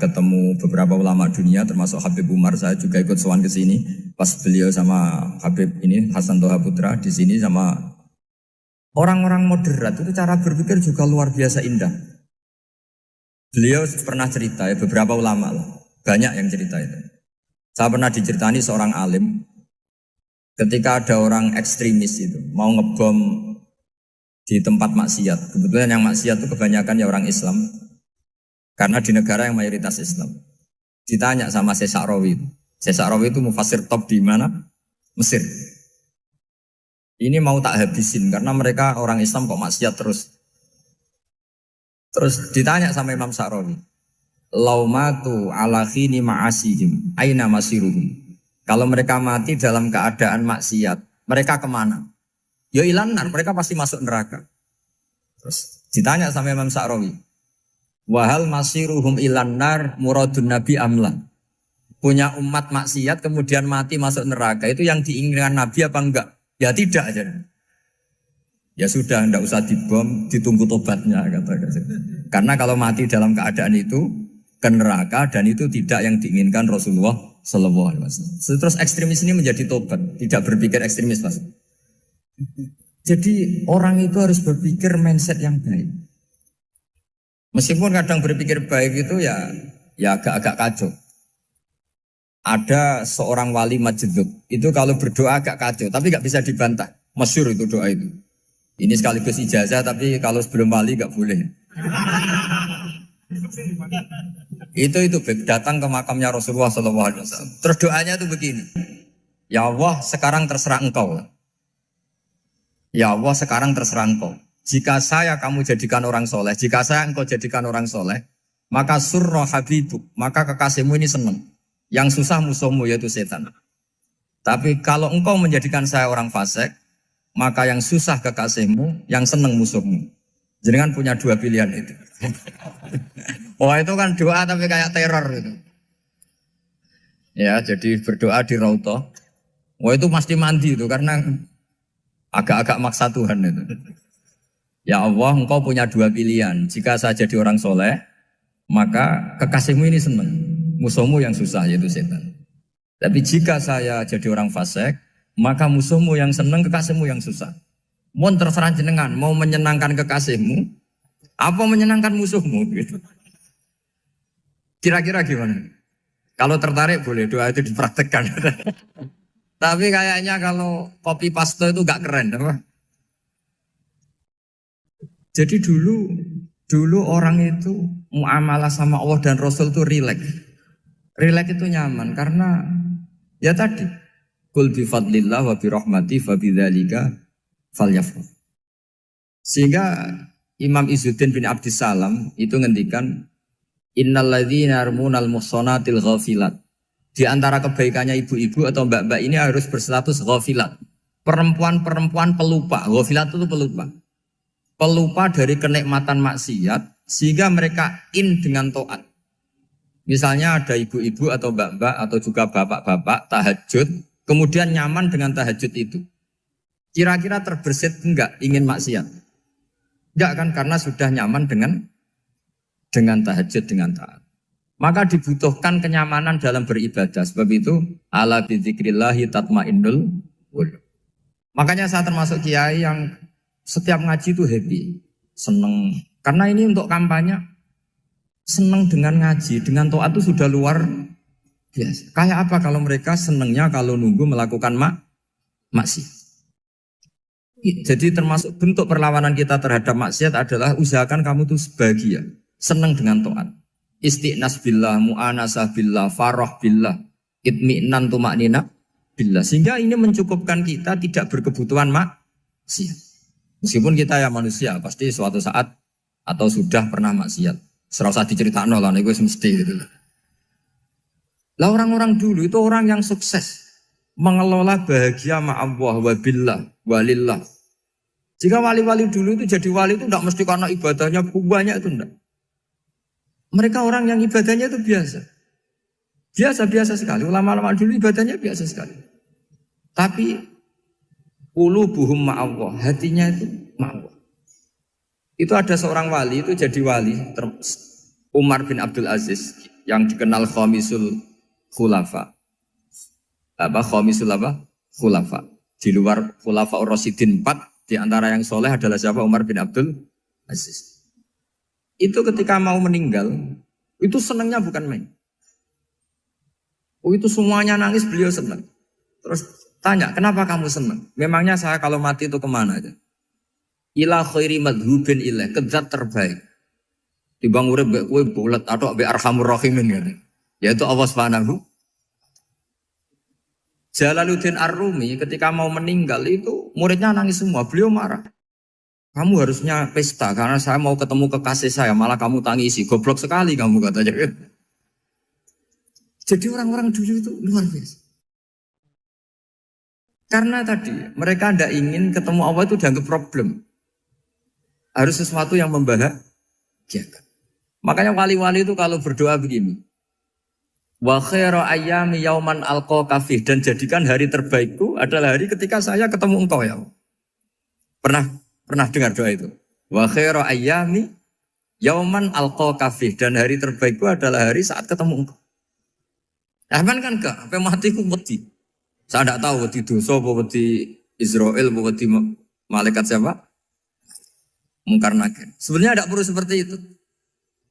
Speaker 2: ketemu beberapa ulama dunia, termasuk Habib Umar. Saya juga ikut sowan ke sini pas beliau sama Habib ini Hasan Toha Putra di sini sama orang-orang moderat. Itu cara berpikir juga luar biasa indah. Beliau pernah cerita ya, beberapa ulama lah, banyak yang cerita itu. Saya pernah diceritani seorang alim ketika ada orang ekstremis itu mau ngebom di tempat maksiat. Kebetulan yang maksiat itu kebanyakan ya orang Islam. Karena di negara yang mayoritas Islam. Ditanya sama Syekh Sa'rawi itu. Syekh Sa'rawi itu mufasir top di mana? Mesir. Ini mau tak habisin karena mereka orang Islam kok maksiat terus. Terus ditanya sama Imam Sa'rawi. Laumatu ala khini ma'asihim aina masiruhum. Kalau mereka mati dalam keadaan maksiat, mereka kemana? Ya ilan nar, mereka pasti masuk neraka. Terus ditanya sama Imam Sa'rawi, wahal masiruhum ilan nar muradun nabi amla. Punya umat maksiat kemudian mati masuk neraka, itu yang diinginkan Nabi apa enggak? Ya tidak aja. Ya sudah, enggak usah dibom, ditunggu tobatnya kata. Karena kalau mati dalam keadaan itu ke neraka dan itu tidak yang diinginkan Rasulullah Sallallahu Alaihi Wasallam. Terus ekstremis ini menjadi tobat, tidak berpikir ekstremis Mas. Jadi orang itu harus berpikir mindset yang baik. Meskipun kadang berpikir baik itu ya agak-agak kacau. Ada seorang wali Majdzub, itu kalau berdoa agak kacau, tapi gak bisa dibantah. Masyhur itu doa itu. Ini sekaligus ijazah, tapi kalau sebelum wali gak boleh. Itu datang ke makamnya Rasulullah SAW. Terus doanya itu begini. Ya Allah, sekarang terserah engkau. Ya Allah, sekarang terserah engkau. Jika saya kamu jadikan orang soleh, jika saya engkau jadikan orang soleh, maka surra habibuk, maka kekasihmu ini senang. Yang susah musuhmu yaitu setan. Tapi kalau engkau menjadikan saya orang fasik, maka yang susah kekasihmu, yang senang musuhmu. Jadi kan punya dua pilihan itu. Wah itu kan doa tapi kayak teror itu. Ya jadi berdoa di Raudhah. Wah itu mesti mandi itu karena agak-agak maksa Tuhan itu. Ya Allah, engkau punya dua pilihan. Jika saya jadi orang soleh, maka kekasihmu ini senang. Musuhmu yang susah yaitu setan. Tapi jika saya jadi orang fasik, maka musuhmu yang senang, kekasihmu yang susah. Mohon terserah jenengan, mau menyenangkan kekasihmu, apa menyenangkan musuhmu? Gitu. Kira-kira gimana? Kalau tertarik boleh doa itu dipraktekkan. Tapi kayaknya kalau copy paste itu gak keren, apa? Jadi dulu orang itu muamalah sama Allah dan Rasul itu rileks. Rileks itu nyaman karena ya tadi qul bi fadlillah wa bi rahmati fa bidzalika falyafrah. Sehingga Imam Izzuddin bin Abdissalam itu ngendikan innalladzina yarmunal muhsanatil ghafilat. Di antara kebaikannya ibu-ibu atau mbak-mbak ini harus berstatus ghafilat. Perempuan-perempuan pelupa. Ghafilat itu pelupa. pelupa dari kenikmatan maksiat sehingga mereka in dengan taat. Misalnya ada ibu-ibu atau mbak-mbak atau juga bapak-bapak tahajud, kemudian nyaman dengan tahajud itu. Kira-kira terbersit enggak ingin maksiat? Enggak kan, karena sudah nyaman dengan tahajud, dengan taat. Maka dibutuhkan kenyamanan dalam beribadah. Sebab itu ala bidzikrillahi tatmainnul qulub. Makanya saya termasuk kiai yang setiap ngaji itu happy, seneng. Karena ini untuk kampanye, seneng dengan ngaji, dengan taat itu sudah luar biasa. Kayak apa kalau mereka senengnya kalau nunggu melakukan maksiat. Jadi termasuk bentuk perlawanan kita terhadap maksiat adalah usahakan kamu tuh bahagia, senang dengan taat. Istiqnas billah, mu'anasah billah, farah billah, itmi'nan tumaknina billah. Sehingga ini mencukupkan kita tidak berkebutuhan maksiat. Meskipun kita ya manusia, pasti suatu saat atau sudah pernah maksiat. Serasa diceritakan lah, itu mesti gitu. Lah orang-orang dulu itu orang yang sukses mengelola bahagia ma'allah wa billah walillah. Jika wali-wali dulu itu jadi wali itu tidak mesti karena ibadahnya banyak, itu enggak. Mereka orang yang ibadahnya itu biasa. Biasa-biasa sekali. Ulama-ulama dulu ibadahnya biasa sekali. Tapi qulubuhum ma'allah, hatinya itu ma'allah. Itu ada seorang wali itu jadi wali, Umar bin Abdul Aziz yang dikenal khamisul khulafa. Khamisul khulafa. Di luar khulafa Rasyidin 4, di antara yang soleh adalah siapa? Umar bin Abdul Aziz. Itu ketika mau meninggal, itu senangnya bukan main. Oh, itu semuanya nangis, beliau senang. Terus tanya, kenapa kamu senang? Memangnya saya kalau mati itu kemana aja? Ila khairi madhubin ilah, ke zat terbaik. Dibang urip mbek kowe bulet atau mbek arhamur rahimin gitu. Yaitu Allah Subhanahu. Jalaluddin Ar-Rumi ketika mau meninggal itu muridnya nangis semua, beliau marah. Kamu harusnya pesta karena saya mau ketemu kekasih saya, malah kamu tangisi, goblok sekali kamu katanya. Jadi orang-orang dulu itu luar biasa. Karena tadi mereka tidak ingin ketemu Allah itu dianggap problem. Harus sesuatu yang membahagiakan. Makanya wali-wali itu kalau berdoa begini. Wa khairu ayyami yauman alqa kafih, dan jadikan hari terbaikku adalah hari ketika saya ketemu engkau ya Allah. Pernah dengar doa itu? Wa khairu ayyami yauman alqa kafih, dan hari terbaikku adalah hari saat ketemu engkau. Nah, kan enggak, sampai mati ku wedi. Saya tidak tahu wedi dosa apa wedi Israel apa wedi malaikat siapa? Mungkar nakir. Sebenarnya tidak perlu seperti itu.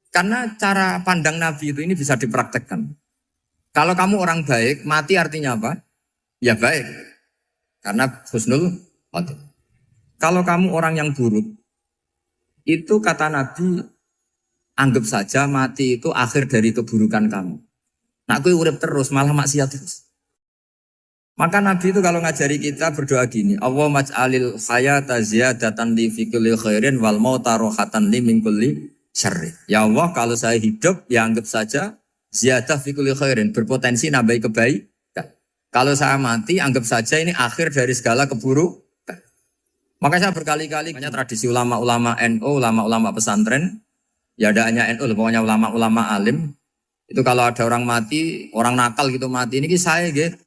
Speaker 2: Karena cara pandang Nabi itu ini bisa dipraktekkan. Kalau kamu orang baik, mati artinya apa? Ya baik. Karena husnul khotimah. Kalau kamu orang yang buruk, itu kata Nabi, anggap saja mati itu akhir dari keburukan kamu. Nah, aku urip terus, malah maksiat terus. Maka Nabi itu kalau ngajari kita berdoa gini, Allahumma maj'alil hayata ziyadatan li fi kulli khairin wal mauta rohatan li min kulli syarri. Ya Allah, kalau saya hidup, ya anggap saja ziyadah fi kulli khairin, berpotensi nambahi kebaikan. Kalau saya mati, anggap saja ini akhir dari segala keburukan. Maka saya berkali-kali, tradisi ulama-ulama NU, ulama-ulama pesantren, ya ada hanya NU, pokoknya ulama-ulama alim, itu kalau ada orang mati, orang nakal gitu mati, ini saya gitu,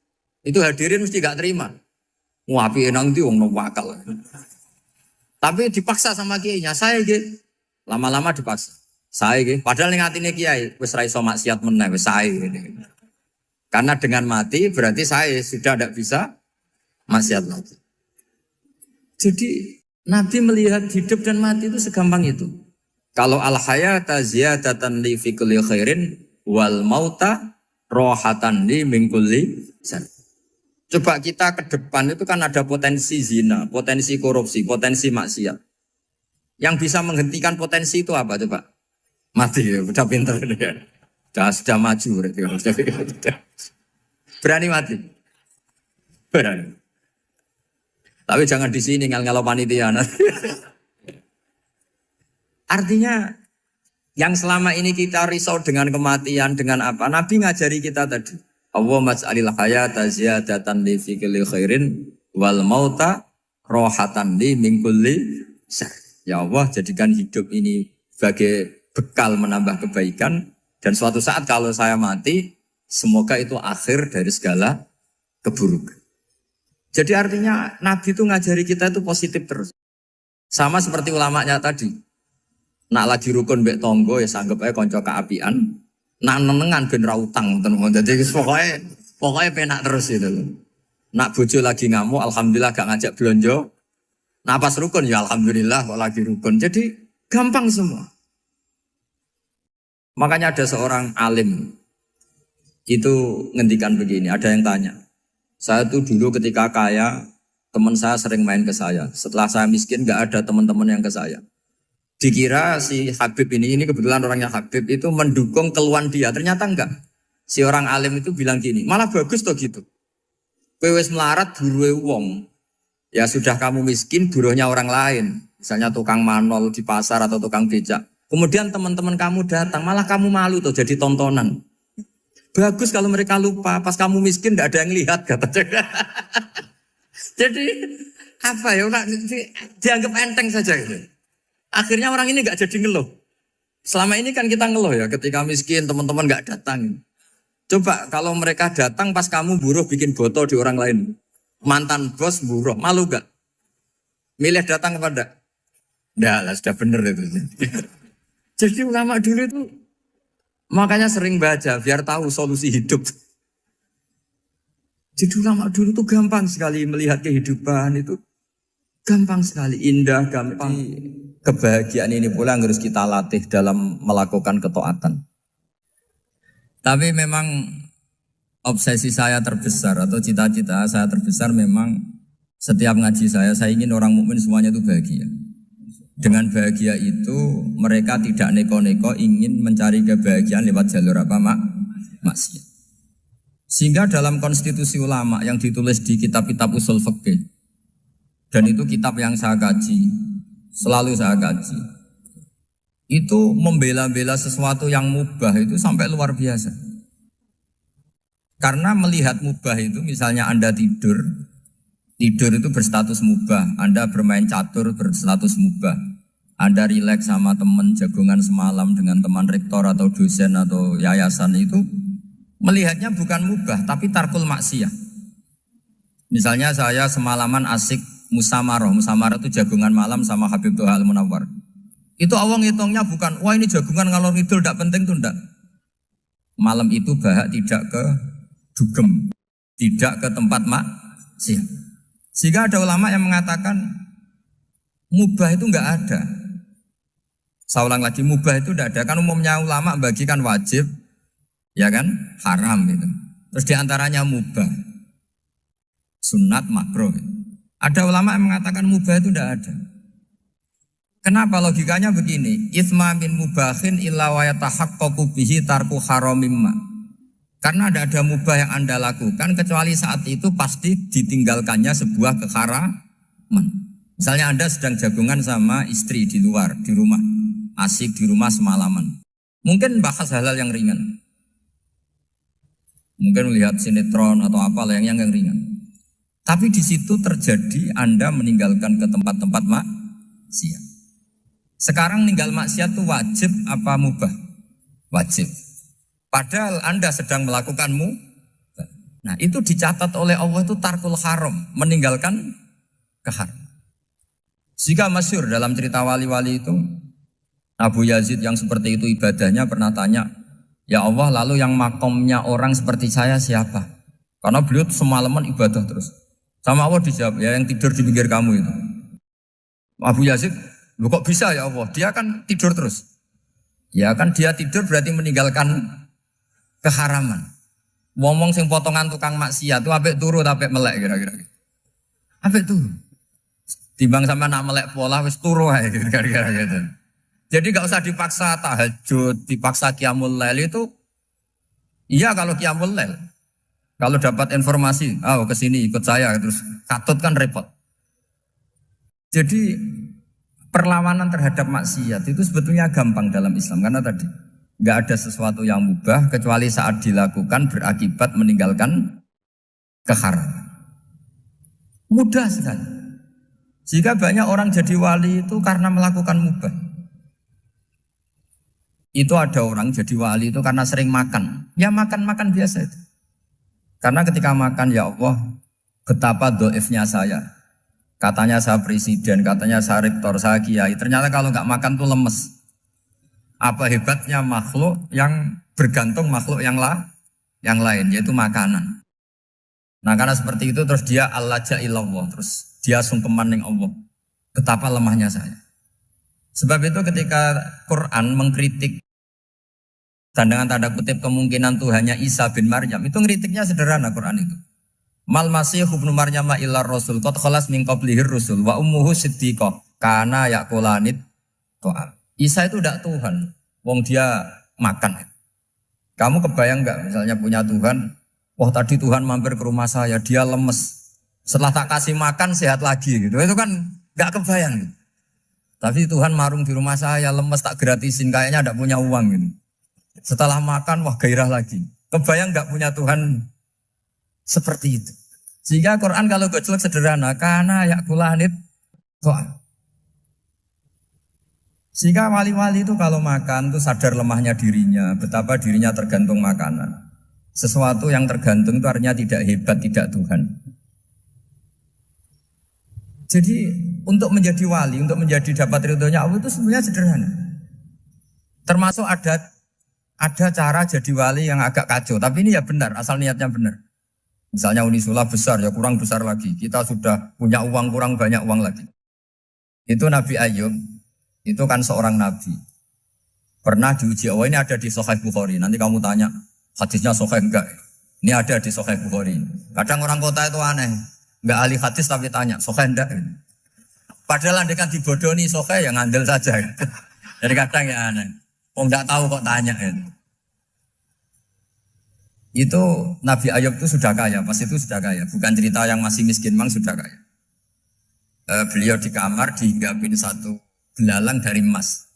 Speaker 2: itu hadirin mesti gak terima. Wapi enang itu wong nakal. Tapi dipaksa sama kiainya, saya gitu, lama-lama dipaksa. Saya gitu, padahal yang hatinya kiai, wis ra iso maksiat meneh, wis saya gitu. Karena dengan mati berarti saya sudah tidak bisa maksiat lagi. Jadi Nabi melihat hidup dan mati itu segampang itu. Kalau al-hayata ziyadatan li fi kulli khairin wal mauta rohatan li min kulli syarr. Coba kita ke depan itu kan ada potensi zina, potensi korupsi, potensi maksiat. Yang bisa menghentikan potensi itu apa coba? Mati ya, udah pinter ya. Sudah maju berarti. Berani mati. Berani. Tapi jangan di sini ngel-ngelo panitia. Artinya yang selama ini kita risau dengan kematian, dengan apa? Nabi ngajari kita tadi. Allahumma maj'alil hayata ziyadatan li fi kulli khairin wal mauta rohatan li min kulli syarr. Ya Allah, jadikan hidup ini sebagai bekal menambah kebaikan. Dan suatu saat kalau saya mati, semoga itu akhir dari segala keburukan. Jadi artinya Nabi itu ngajari kita itu positif terus. Sama seperti ulamanya tadi. Nak lagi rukun mbek tonggo ya sanggep aja konco keapian. Nak nenengan ben ra utang tenan. Jadi pokoknya penak terus itu. Nak bojo lagi ngamuk alhamdulillah gak ngajak blonjo. Nah pas rukun ya alhamdulillah kok lagi rukun. Jadi gampang semua. Makanya ada seorang alim itu ngendikan begini, ada yang tanya. Saya tuh dulu ketika kaya, teman saya sering main ke saya. Setelah saya miskin gak ada teman-teman yang ke saya. Dikira si Habib ini kebetulan orangnya Habib itu mendukung keluhan dia. Ternyata enggak. Si orang alim itu bilang gini, malah bagus toh gitu. Kowe wis melarat buruhe wong. Ya sudah kamu miskin buruhnya orang lain. Misalnya tukang manol di pasar atau tukang becak. Kemudian teman-teman kamu datang, malah kamu malu tuh jadi tontonan. Bagus kalau mereka lupa, pas kamu miskin enggak ada yang lihat katanya. Jadi apa ya, dianggap enteng saja gitu. Akhirnya orang ini gak jadi ngeluh. Selama ini kan kita ngeluh ya, ketika miskin teman-teman gak datang. Coba kalau mereka datang pas kamu buruh bikin botol di orang lain. Mantan bos buruh, malu gak? Milih datang apa enggak? Enggak lah, sudah bener itu. Jadi ulama dulu itu, makanya sering baca biar tahu solusi hidup. Jadi ulama dulu tuh gampang sekali melihat kehidupan itu. Gampang sekali, indah, gampang. Kebahagiaan ini pula yang harus kita latih dalam melakukan ketaatan. Tapi memang obsesi saya terbesar atau cita-cita saya terbesar memang setiap ngaji saya ingin orang mukmin semuanya itu bahagia. Dengan bahagia itu mereka tidak neko-neko ingin mencari kebahagiaan lewat jalur apa maksiat. Sehingga dalam konstitusi ulama yang ditulis di kitab-kitab usul fikih, dan itu kitab yang saya kaji, selalu saya kaji, itu membela-bela sesuatu yang mubah itu sampai luar biasa. Karena melihat mubah itu, misalnya Anda tidur itu berstatus mubah. Anda bermain catur berstatus mubah. Anda rileks sama teman jagongan semalam dengan teman rektor atau dosen atau yayasan itu, melihatnya bukan mubah tapi tarkul maksiyah. Misalnya saya semalaman asik Musamaroh itu jagungan malam sama Habib Toha Al-Munawwar. Itu awang hitungnya bukan, wah ini jagungan ngalor ngidul tidak penting tuh enggak. Malam itu bahak tidak ke dugem, tidak ke tempat maksiat. Sehingga ada ulama yang mengatakan mubah itu enggak ada. Saya ulang lagi, mubah itu enggak ada. Kan umumnya ulama bagikan wajib, ya kan, haram gitu. Terus diantaranya mubah, sunat, makruh. Ada ulama yang mengatakan mubah itu tidak ada. Kenapa? Logikanya begini. Itsma min mubahin illa wa yatahaqqaqu bihi tarku haramimma. Karena tidak ada mubah yang Anda lakukan kecuali saat itu pasti ditinggalkannya sebuah keharaman. Misalnya Anda sedang jagungan sama istri di luar, di rumah. Asik di rumah semalaman. Mungkin bahas hal-hal yang ringan. Mungkin melihat sinetron atau apalah yang ringan. Tapi di situ terjadi Anda meninggalkan ke tempat-tempat maksiat. Sekarang ninggal maksiat itu wajib apa mubah? Wajib. Padahal Anda sedang melakukan mubah. Nah itu dicatat oleh Allah itu tarkul haram, meninggalkan keharam. Jika masyhur dalam cerita wali-wali itu, Abu Yazid yang seperti itu ibadahnya pernah tanya, ya Allah lalu yang makomnya orang seperti saya siapa? Karena beliau semalaman ibadah terus. Sama Allah dijawab, ya yang tidur di pinggir kamu itu. Abu Yazid, lu kok bisa ya Allah? Dia kan tidur terus. Ya kan dia tidur berarti meninggalkan keharaman. Ngomong sing potongan tukang maksiat itu apik turu apik melek kira-kira. Apik turu. Timbang sama nak melek pola wis turu ae kira-kira gitu. Jadi gak usah dipaksa tahajud, dipaksa qiyamul lail itu. Iya kalau qiyamul lail. Kalau dapat informasi, kesini ikut saya, terus katut kan repot. Jadi perlawanan terhadap maksiat itu sebetulnya gampang dalam Islam. Karena tadi, nggak ada sesuatu yang mubah kecuali saat dilakukan berakibat meninggalkan keharaman. Mudah sekali. Jika banyak orang jadi wali itu karena melakukan mubah. Itu ada orang jadi wali itu karena sering makan. Ya makan-makan biasa itu. Karena ketika makan, ya Allah, betapa doifnya saya. Katanya saya presiden, katanya saya rektor, saya kiai. Ternyata kalau nggak makan tuh lemes. Apa hebatnya makhluk yang bergantung makhluk yang lain, yaitu makanan. Nah karena seperti itu terus dia al-laja'illallah, terus dia sungkeman dengan Allah. Betapa lemahnya saya. Sebab itu ketika Quran mengkritik dan dengan tanda kutip kemungkinan Tuhannya Isa bin Maryam, itu ngeritiknya sederhana Quran itu. Mal masih ibnu Maryam illa rasul qad khalas min qablihir rusul wa ummuhu siddiqah kana yaqulanit to'am. Isa itu tidak Tuhan, wong dia makan. Kamu kebayang nggak misalnya punya Tuhan, wah tadi Tuhan mampir ke rumah saya, dia lemes. Setelah tak kasih makan sehat lagi gitu. Itu kan nggak kebayang gitu. Tapi Tuhan marung di rumah saya, lemes tak gratisin, kayaknya tidak punya uang gitu. Setelah makan, wah gairah lagi. Kebayang nggak punya Tuhan seperti itu. Sehingga Quran kalau gojlok sederhana, karena yakulanit to'am. Sehingga wali-wali itu kalau makan itu sadar lemahnya dirinya, betapa dirinya tergantung makanan. Sesuatu yang tergantung itu artinya tidak hebat, tidak Tuhan. Jadi untuk menjadi wali, untuk menjadi dapat ridhonya Allah itu sebenarnya sederhana. Termasuk ada cara jadi wali yang agak kacau, tapi ini ya benar, asal niatnya benar. Misalnya Unisula besar, ya kurang besar lagi. Kita sudah punya uang, kurang banyak uang lagi. Itu Nabi Ayub, itu kan seorang nabi. Pernah diuji Allah, ini ada di Sahih Bukhari. Nanti kamu tanya, hadisnya Sahih enggak? Ini ada di Sahih Bukhari. Kadang orang kota itu aneh. Enggak ahli hadis tapi tanya, Sahih enggak? Padahal andai kan dibodohi Sahih ya ngandel saja. Jadi kadang ya aneh. Oh enggak tahu kok tanya. Itu Nabi Ayub itu sudah kaya, pas itu sudah kaya. Bukan cerita yang masih miskin, memang sudah kaya. Beliau di kamar dihinggapin satu belalang dari emas.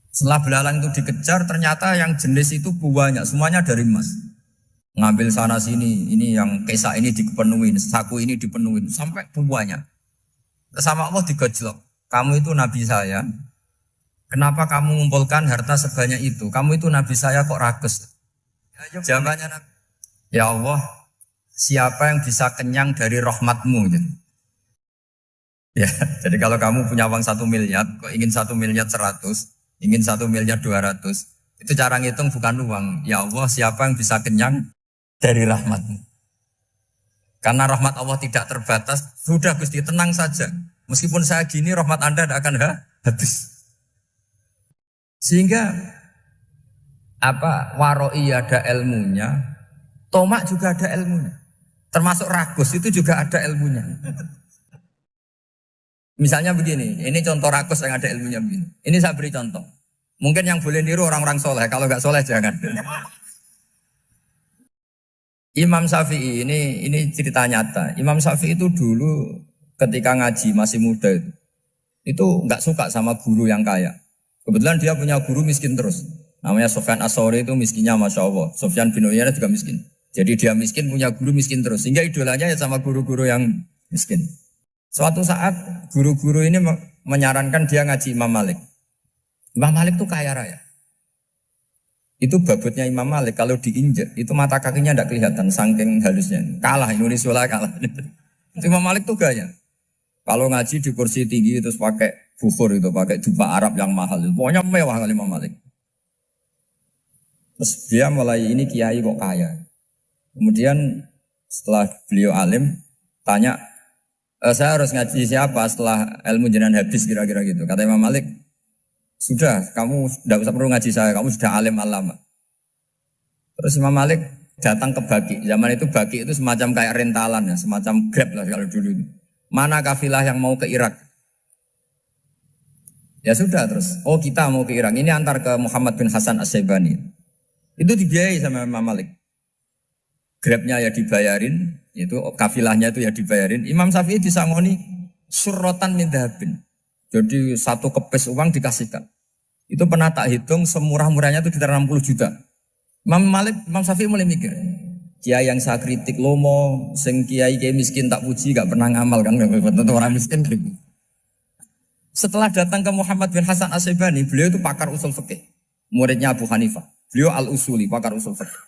Speaker 2: Setelah belalang itu dikejar, ternyata yang jenis itu banyak, semuanya dari emas. Ngambil sana sini, ini yang kesak ini dipenuhin, saku ini dipenuhin, sampai buahnya. Sama Allah digojlok. Kamu itu nabi saya. Kenapa kamu mengumpulkan harta sebanyak itu? Kamu itu nabi saya kok rakus? Jawabannya, ya Allah, siapa yang bisa kenyang dari rahmatmu? Ya, jadi kalau kamu punya uang 1 miliar, kok ingin 1 miliar 100, ingin 1 miliar 200, itu cara ngitung bukan uang. Ya Allah, siapa yang bisa kenyang dari rahmatmu? Karena rahmat Allah tidak terbatas, sudah Gusti tenang saja. Meskipun saya gini, rahmat Anda tidak akan habis. Sehingga waroi ada ilmunya, tomak juga ada ilmunya. Termasuk ragus itu juga ada ilmunya. Misalnya begini, ini contoh ragus yang ada ilmunya begini. Ini saya beri contoh. Mungkin yang boleh niru orang-orang soleh, kalau nggak soleh jangan. Imam Syafi'i ini cerita nyata. Imam Syafi'i itu dulu ketika ngaji masih muda itu nggak suka sama guru yang kaya. Kebetulan dia punya guru miskin terus. Namanya Sufyan As-Tsauri, itu miskinnya Masya Allah. Sufyan bin Uyainah juga miskin. Jadi dia miskin, punya guru miskin terus. Sehingga idolanya ya sama guru-guru yang miskin. Suatu saat guru-guru ini menyarankan dia ngaji Imam Malik. Imam Malik itu kaya raya. Itu babutnya Imam Malik kalau diinjek itu mata kakinya tidak kelihatan saking halusnya. Kalah Indonesia kalah. Imam Malik tuh gaya. Kalau ngaji di kursi tinggi terus pakai bukhur itu, pakai jubah Arab yang mahal itu. Pokoknya mewah kali Imam Malik. Terus dia mulai ini kiai kok kaya. Kemudian setelah beliau alim tanya, saya harus ngaji siapa setelah ilmu jenengan habis kira-kira gitu. Kata Imam Malik, sudah kamu tidak usah perlu ngaji saya, kamu sudah alim alama. Terus Imam Malik datang ke Baki. Zaman itu Baki itu semacam kayak rentalan ya, semacam Grab lah kalau dulu. Mana kafilah yang mau ke Irak? Ya sudah terus. Oh kita mau ke Irak. Ini antar ke Muhammad bin Hasan As-Syaibani. Itu dibiayai sama Imam Malik. Grabnya ya dibayarin, itu kafilahnya itu ya dibayarin. Imam Syafi'i disangoni surrotan min dhahabin. Jadi satu kepes uang dikasihkan. Itu pernah tak hitung semurah-murahnya itu sekitar 60 juta. Imam Syafi'i mulai mikir, Kiai yang saya kritik lomo, sing kiai miskin tak puji, gak pernah ngamal kan, tentu orang miskin. Setelah datang ke Muhammad bin Hasan Asy'ibani, beliau itu pakar usul fikih, muridnya Abu Hanifah. Beliau al-usuli, pakar usul fikih.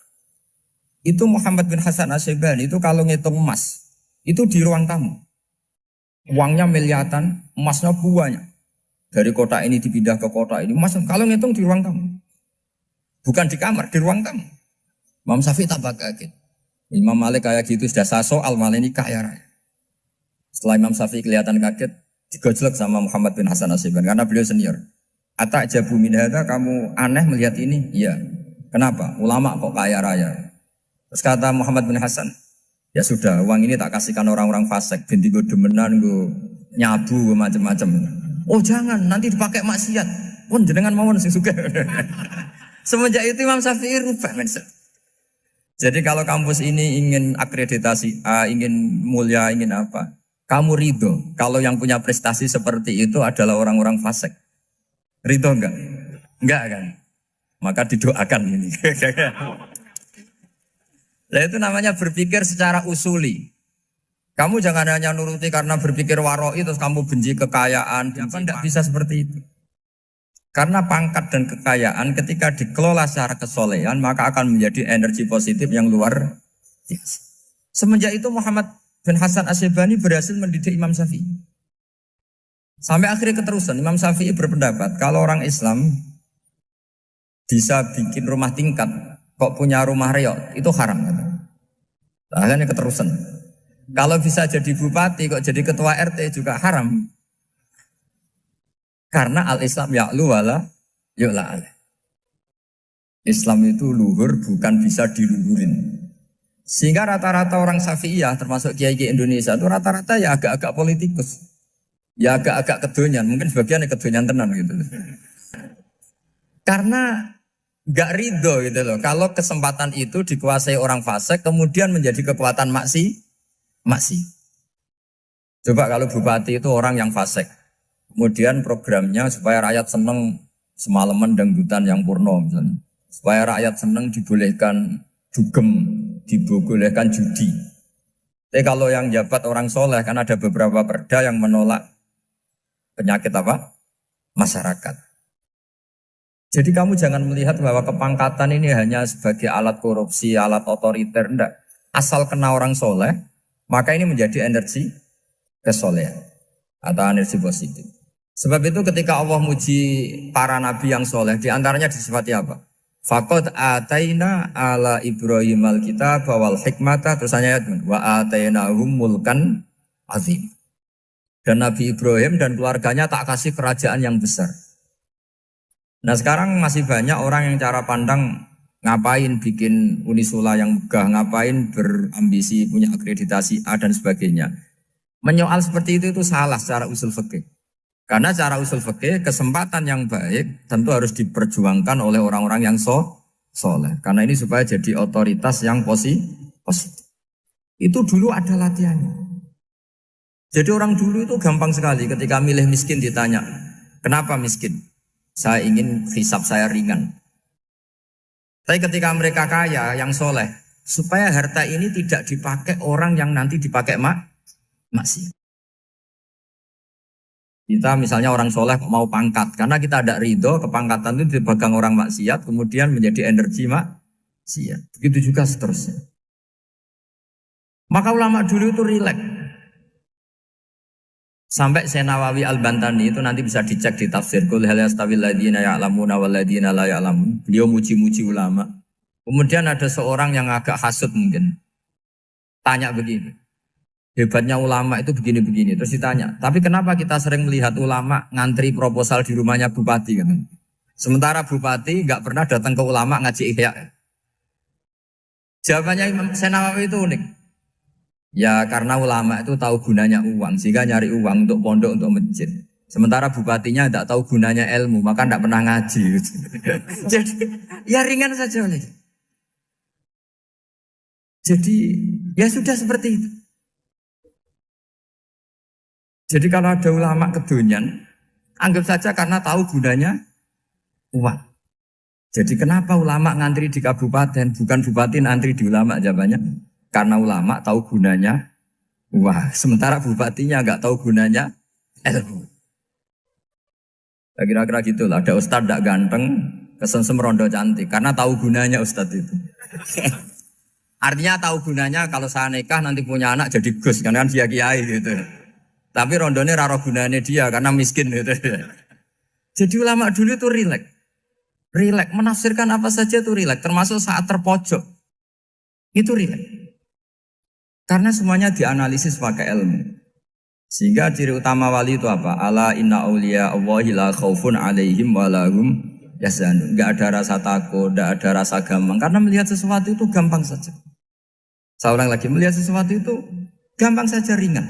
Speaker 2: Itu Muhammad bin Hasan Asy'ibani itu kalau ngitung emas, itu di ruang tamu. Uangnya miliaran, emasnya banyak. Dari kota ini dipindah ke kota ini, emas kalau ngitung di ruang tamu. Bukan di kamar, di ruang tamu. Imam Syafi'i tambah kaget. Imam Malik kayak gitu sudah soal malah ini kaya raya. Setelah Imam Syafi'i kelihatan kaget, digojlok sama Muhammad bin Hasan Asy'ibani karena beliau senior. Atajabu min hadza, kamu aneh melihat ini? Iya. Kenapa? Ulama kok kaya raya. Terus kata Muhammad bin Hasan, ya sudah, uang ini tak kasihkan orang-orang fasik, binti gue demenan, gue nyabu, gue macam-macam. Oh jangan, nanti dipakai maksiat. Pun jenengan mawon sing suka. Semenjak itu Imam Syafi'i rubah mindset. Jadi kalau kampus ini ingin akreditasi A, ingin mulia, ingin apa, kamu ridho kalau yang punya prestasi seperti itu adalah orang-orang fasik. Ridho enggak? Enggak kan? Maka didoakan ini. Nah itu namanya berpikir secara usuli. Kamu jangan hanya nuruti karena berpikir waroi terus kamu benci kekayaan. Apa enggak bisa seperti itu? Karena pangkat dan kekayaan ketika dikelola secara kesolehan maka akan menjadi energi positif yang luar biasa. Semenjak itu Muhammad bin Hasan Asy'ibani berhasil mendidik Imam Syafi'i. Sampai akhirnya keterusan Imam Syafi'i berpendapat kalau orang Islam bisa bikin rumah tingkat kok punya rumah reok itu haram. Akhirnya keterusan. Kalau bisa jadi bupati kok jadi ketua RT juga haram. Karena al-Islam ya'lu wala yu'la alaih. Islam itu luhur bukan bisa diluhurin. Sehingga rata-rata orang Syafi'iyah termasuk kiai-kiai Indonesia itu rata-rata ya agak-agak politikus. Ya agak-agak kedonyan, mungkin sebagian kedonyan tenan gitu. Karena gak ridho gitu loh. Kalau kesempatan itu dikuasai orang fasik kemudian menjadi kekuatan maksi. Coba kalau bupati itu orang yang fasik. Kemudian programnya supaya rakyat seneng semalaman dangdutan yang purno misalnya. Supaya rakyat seneng dibolehkan dugem, dibolehkan judi. Tapi kalau yang jabat orang soleh kan ada beberapa perda yang menolak penyakit apa? Masyarakat. Jadi kamu jangan melihat bahwa kepangkatan ini hanya sebagai alat korupsi, alat otoriter. Enggak. Asal kena orang soleh, maka ini menjadi energi kesolehan atau energi positif. Sebab itu ketika Allah muji para nabi yang soleh, diantaranya disifati apa? Faqad ataina ala Ibrahim al-kitab wal hikmata, terus ayat wa atainahum mulkan azim. Dan Nabi Ibrahim dan keluarganya tak kasih kerajaan yang besar. Nah sekarang masih banyak orang yang cara pandang ngapain bikin unisula yang megah, ngapain berambisi punya akreditasi A dan sebagainya. Menyoal seperti itu salah secara usul fikih. Karena cara usul fikih kesempatan yang baik tentu harus diperjuangkan oleh orang-orang yang soleh. Karena ini supaya jadi otoritas yang positif. Itu dulu ada latihannya. Jadi orang dulu itu gampang sekali ketika milih miskin ditanya, kenapa miskin? Saya ingin hisab saya ringan. Tapi ketika mereka kaya yang soleh, supaya harta ini tidak dipakai orang yang nanti dipakai maksiat. Kita misalnya orang soleh mau pangkat, karena kita ada ridho, kepangkatan itu dipegang orang maksiat, kemudian menjadi energi maksiat. Begitu juga seterusnya. Maka ulama dulu itu rileks. Sampai Nawawi Al-Bantani itu nanti bisa dicek di tafsir. Qul hal yastawil ladzina ya'lamuna wal ladzina la ya'lamun. Beliau muji-muji ulama. Kemudian ada seorang yang agak hasut mungkin. Tanya begini. Hebatnya ulama itu begini-begini. Terus ditanya, tapi kenapa kita sering melihat ulama ngantri proposal di rumahnya bupati? Kan? Sementara bupati nggak pernah datang ke ulama ngaji ihya. Jawabannya Imam Nawawi itu unik. Ya karena ulama itu tahu gunanya uang, sehingga nyari uang untuk pondok, untuk masjid. Sementara bupatinya tidak tahu gunanya ilmu, maka tidak pernah ngaji. Jadi ya ringan saja. Jadi ya sudah seperti itu. Jadi kalau ada ulama kedonyan, anggap saja karena tahu gunanya uang. Jadi kenapa ulama ngantri di kabupaten, bukan bupati ngantri di ulama? Jawabannya karena ulama tahu gunanya. Wah, sementara bupatinya nggak tahu gunanya ilmu. Kira-kira gitulah. Ada ustadz tidak ganteng, kesemsem rondo cantik, karena tahu gunanya ustadz itu. Artinya tahu gunanya kalau saya nikah nanti punya anak jadi gus, karena kan dia kiai gitu. Tapi rondone raro gunanya dia karena miskin gitu. Jadi ulama dulu itu rileks, menafsirkan apa saja itu rileks, termasuk saat terpojok itu rileks. Karena semuanya dianalisis pakai ilmu. Sehingga ciri utama wali itu apa? Ala inna awliya Allahi la khaufun alaihim walahum yahzanun. Enggak ada rasa takut, enggak ada rasa gampang. Karena melihat sesuatu itu gampang saja. Saya ulang lagi, melihat sesuatu itu gampang saja, ringan.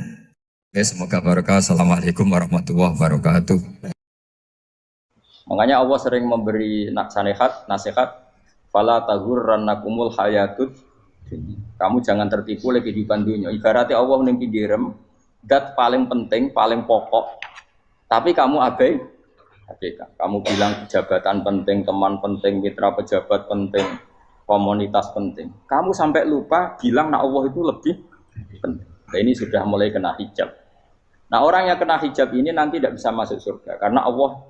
Speaker 2: Oke, semoga barokah. Assalamualaikum warahmatullahi wabarakatuh.
Speaker 1: Makanya Allah sering memberi nasihat, fala taghurrannakumul hayatud. Kamu jangan tertipu oleh kehidupan dunia. Ibaratnya Allah ning pinggirem, dat paling penting, paling pokok. Tapi kamu abaikan. Kamu bilang jabatan penting, teman penting, mitra pejabat penting, komunitas penting. Kamu sampai lupa bilang nah Allah itu lebih penting. Nah, ini sudah mulai kena hijab. Nah, orang yang kena hijab ini nanti tidak bisa masuk surga karena Allah